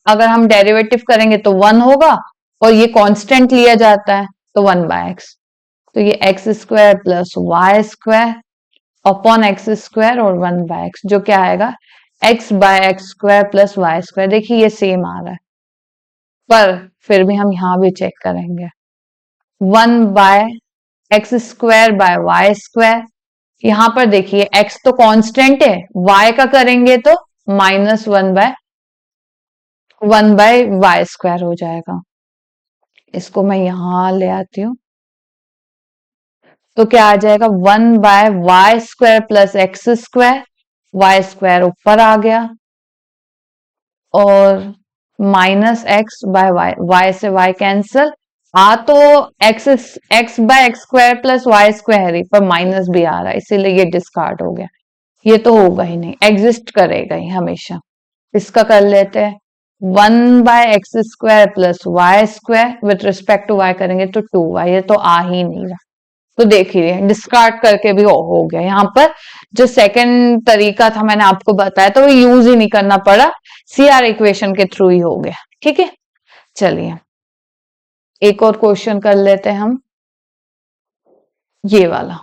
अगर हम डेरिवेटिव करेंगे तो 1 होगा और ये कांस्टेंट लिया जाता है तो 1/x। तो ये x square plus Y square upon x square और 1/x, जो क्या आएगा x/x square plus Y square. देखिए ये सेम आ रहा है, पर फिर भी हम यहां भी चेक करेंगे। 1/x square by Y square, यहां पर देखिए x तो कांस्टेंट है, y का करेंगे तो -1/1/y स्क्वायर हो जाएगा। इसको मैं यहां ले आती हूं, तो क्या आ जाएगा 1/y square plus x square, y square ऊपर आ गया और -x/y, y से y कैंसल, आ तो x/x square plus Y square ही, पर माइनस भी आ रहा है इसीलिए ये डिस्कार्ड हो गया। ये तो होगा ही नहीं, एग्जिस्ट करेगा ही हमेशा। इसका कर लेते हैं, 1/x square plus Y square with respect to y करेंगे तो 2y, ये तो आ ही नहीं रहा। तो देखिए डिस्कार्ड करके भी हो गया। यहाँ पर जो सेकंड तरीका था मैंने आपको बताया तो वो यूज ही नहीं करना पड़ा, सीआर इक्वेशन के थ्रू ही हो गया। ठीक है, चलिए एक और क्वेश्चन कर लेते हैं हम, ये वाला।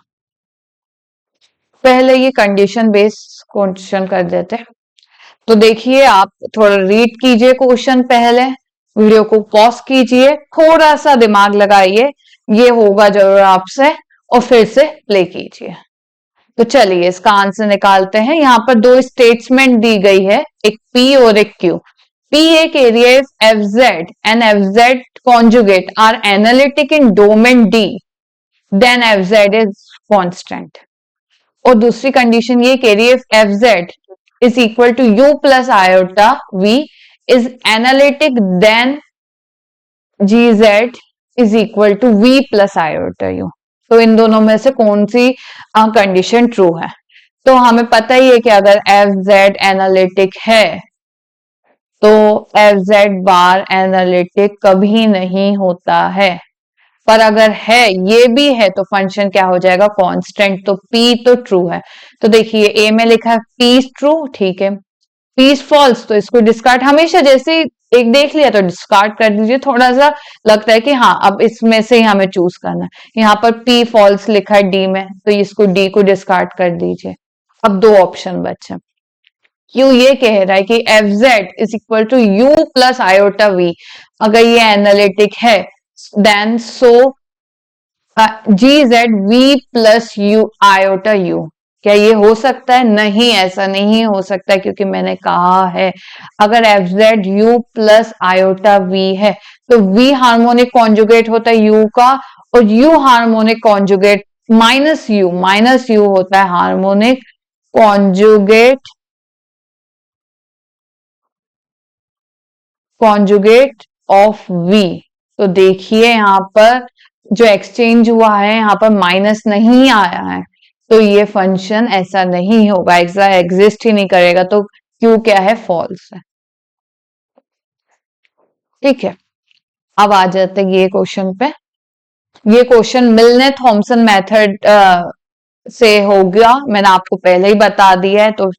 पहले ये कंडीशन बेस्ड क्वेश्चन कर देते हैं। तो देखिए आप थोड़ा रीड कीजिए क्वेश्चन, पहले वीडियो को पॉज कीजिए, थोड़ा सा दिमाग लगाइए, ये होगा जरूर आपसे, और फिर से प्ले कीजिए। तो चलिए इसका आंसर निकालते हैं। यहाँ पर दो स्टेटमेंट दी गई है, एक P और एक Q। P एक area if FZ and FZ conjugate are analytic in domain D, then FZ is constant। और दूसरी कंडीशन ये, area if FZ is equal to U plus iota V is analytic, then GZ is equal to V plus iota U। तो इन दोनों में से कौन सी condition true है? तो हमें पता ही है कि अगर FZ एनालिटिक है तो FZ बार एनालिटिक कभी नहीं होता है, पर अगर है, ये भी है, तो फंक्शन क्या हो जाएगा, कांस्टेंट। तो P तो ट्रू है। तो देखिए A में लिखा है P ट्रू, ठीक है, P फॉल्स, तो इसको डिस्कार्ड, हमेशा जैसे एक देख लिया तो डिस्कार्ड कर दीजिए। थोड़ा सा लगता है कि हाँ अब इसमें से ही हमें चूज करना है, यहाँ पर P फॉल्स लिखा है D में, तो इसको D को डिस्कार्ड कर दीजिए। अब दो ऑप्शन बचे। Q ये कह रहा है कि FZ is equal to U plus iota V, अगर ये एनालिटिक है then so GZ V plus U iota U। क्या ये हो सकता है? नहीं, ऐसा नहीं हो सकता, क्योंकि मैंने कहा है अगर FZ U plus iota V है तो V हार्मोनिक कॉन्जुगेट होता है U का, और U harmonic conjugate minus U होता है हार्मोनिक कॉन्जुगेट ऑफ V। तो देखिए यहाँ पर जो एक्सचेंज हुआ है, यहाँ पर माइनस नहीं आया है, तो ये फंक्शन ऐसा नहीं होगा, ऐसा एग्जिस्ट ही नहीं करेगा। तो Q क्या है, फॉल्स है। ठीक है, अब आ जाते हैं ये क्वेश्चन पे। ये क्वेश्चन मिलने थॉमसन मेथड से हो गया, मैंने आपको पहले ही बता दिया है, तो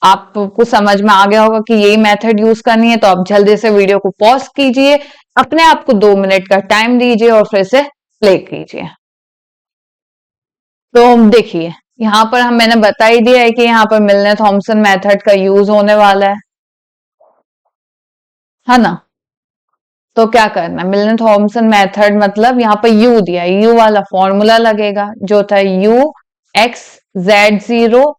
आपको समझ में आ गया होगा कि यही मेथड यूज करनी है। तो आप जल्दी से वीडियो को पॉज कीजिए, अपने आप को 2 मिनट का टाइम दीजिए और फिर से प्ले कीजिए। तो देखिए यहाँ पर मैंने बता ही दिया है कि यहाँ पर मिलने थॉमसन मेथड का यूज होने वाला है ना। तो क्या करना है, मिलने थॉमसन मेथड मतलब यहाँ पर U दिया है, U वाला फॉर्मूला लगेगा जो था U x z0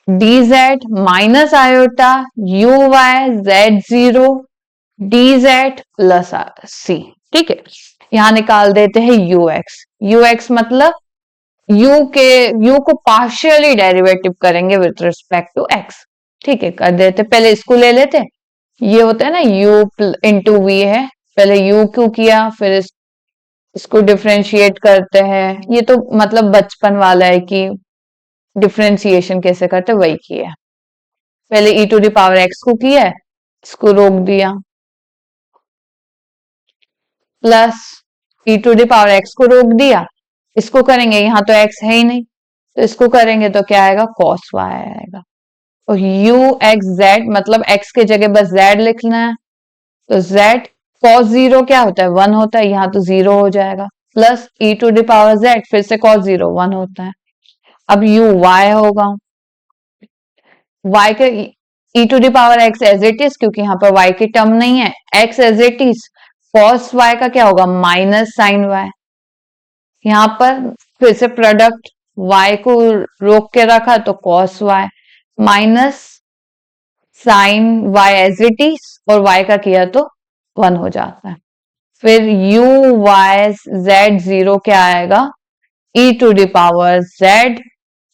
dz minus iota uy z0 dz plus c। ठीक है, यहां निकाल देते हैं ux मतलब U को पार्शियली डेरिवेटिव करेंगे विथ रिस्पेक्ट टू x। ठीक है, कर देते, पहले इसको ले लेते, ये होता है ना u इंटू वी है, पहले u क्यू किया, फिर इसको डिफ्रेंशिएट करते हैं। ये तो मतलब बचपन वाला है कि डिफ्रेंशिएशन कैसे करते, वही किया। पहले e to the power x को किया, इसको रोक दिया, plus e to the power x को रोक दिया, इसको करेंगे, यहाँ तो x है ही नहीं, तो इसको करेंगे तो क्या आएगा, cos y आएगा। और u x z मतलब x के जगह बस z लिखना है, तो z cos 0 क्या होता है, 1 होता है, यहाँ तो 0 हो जाएगा, plus e to the power z फिर से cos 0 1 होता है। अब u y होगा, y के e to the power x as it is, क्योंकि यहाँ पर y की टर्म नहीं है, x as it is, cos y का क्या होगा, माइनस साइन y। यहाँ पर फिर से प्रोडक्ट, y को रोक के रखा तो cos y minus sine y as it is, और y का किया तो 1 हो जाता है। फिर u y z 0 क्या आएगा, e to the power z,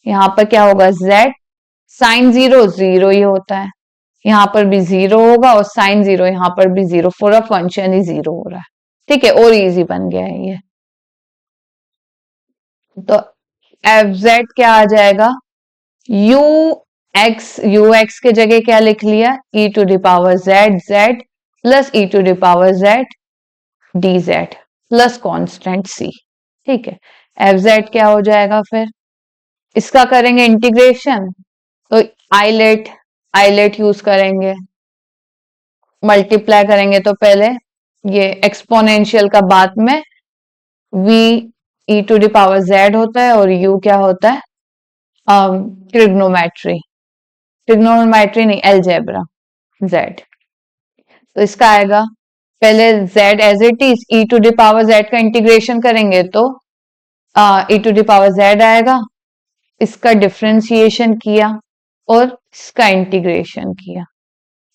यहाँ पर क्या होगा, z साइन 0 0 ही होता है, यहाँ पर भी 0 होगा, और साइन 0 यहाँ पर भी 0, पूरा फंक्शन ही 0 हो रहा है। ठीक है, और इजी बन गया है ये। तो एफ जेड क्या आ जाएगा, यू एक्स के जगह क्या लिख लिया, e to the power z z plus e to the power z d Z plus constant c। ठीक है, एफ जेड क्या हो जाएगा, फिर इसका करेंगे इंटीग्रेशन, तो आईलेट यूज करेंगे, मल्टीप्लाई करेंगे, तो पहले ये एक्सपोनेंशियल का बाद में v e to the power z होता है, और u क्या होता है, ट्रिग्नोमेट्री नहीं, अलजेब्रा z। तो इसका आएगा, पहले z as it is, e to the power z का इंटीग्रेशन करेंगे तो e to the power z आएगा, इसका डिफरेंशिएशन किया और इसका इंटीग्रेशन किया,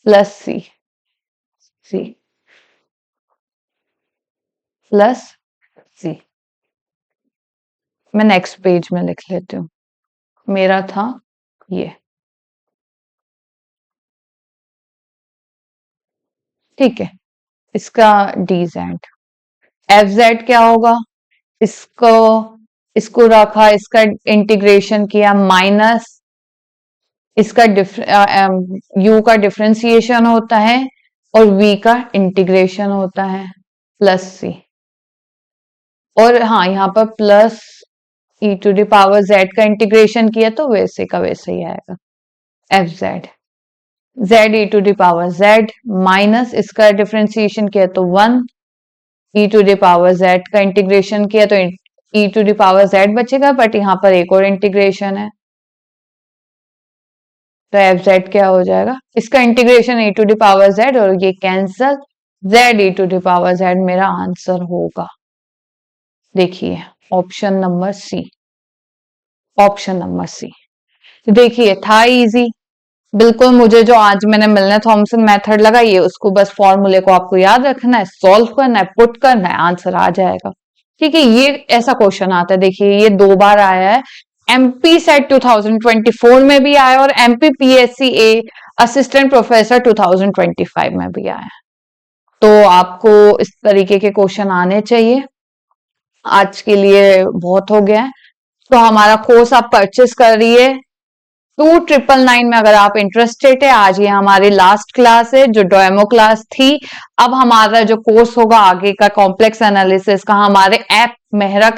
प्लस c प्लस c। मैं नेक्स्ट पेज में लिख लेती हूँ, मेरा था ये। ठीक है, इसका डी जेड, एफ जेड क्या होगा, इसको रखा, इसका इंटीग्रेशन किया, माइनस इसका u का डिफरेंशिएशन होता है और v का इंटीग्रेशन होता है, प्लस c। और हाँ, यहाँ पर plus e to the power z का इंटीग्रेशन किया तो वैसे का वैसे ही आएगा, F Z z e to the power z minus इसका डिफरेंशिएशन किया तो 1, e to the power z का इंटीग्रेशन किया तो e to the power z बचेगा, बट यहाँ पर एक और इंटीग्रेशन है, तो एफ जेड क्या हो जाएगा, इसका integration e to the power z और ये cancel, z e to the power z मेरा आंसर होगा। देखिए option number C, option number C. देखिए था इजी बिल्कुल, मुझे जो आज मैंने मिलने थॉमसन मेथड लगाई है उसको बस फॉर्मूले को आपको याद रखना है, सॉल्व करना है, पुट करना है, आंसर आ जाएगा। ठीक है, ये ऐसा क्वेश्चन आता है, देखिए ये 2 बार आया है, एमपी सेट 2024 में भी आया और एमपी पीएससी ए असिस्टेंट प्रोफेसर 2025 में भी आया। तो आपको इस तरीके के क्वेश्चन आने चाहिए। आज के लिए बहुत हो गया है, तो हमारा कोर्स आप परचेस करिए 2999 में अगर आप इंटरेस्टेड है। आज ये हमारी लास्ट क्लास है जो डेमो क्लास थी। अब हमारा जो कोर्स होगा आगे का कॉम्प्लेक्स एनालिसिस का, हमारे ऐप मेहरा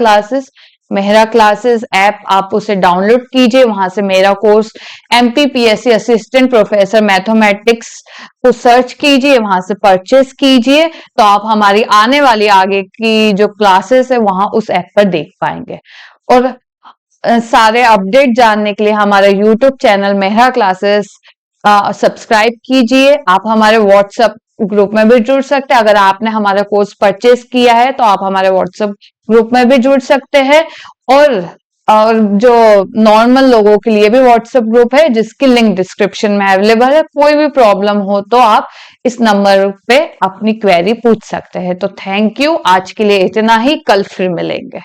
क्लासेस ऐप आप उसे डाउनलोड कीजिए, वहां से मेरा course MPPSC assistant professor mathematics को सर्च कीजिए, वहां से परचेस कीजिए, तो आप हमारी आने वाली आगे की जो क्लासेस है वहां उस ऐप पर देख पाएंगे। और सारे अपडेट जानने के लिए हमारा YouTube channel Mehra classes subscribe कीजिए। आप हमारे व्हाट्सएप ग्रुप में भी जुड़ सकते हैं, अगर आपने हमारा कोर्स परचेस किया है तो आप हमारे व्हाट्सएप ग्रुप में भी जुड़ सकते हैं। और जो नॉर्मल लोगों के लिए भी व्हाट्सएप ग्रुप है जिसकी लिंक डिस्क्रिप्शन में अवेलेबल है। कोई भी प्रॉब्लम हो तो आप इस नंबर पे अपनी क्वेरी पूछ सकते हैं। तो थैंक यू, आज के लिए इतना ही, कल फिर मिलेंगे।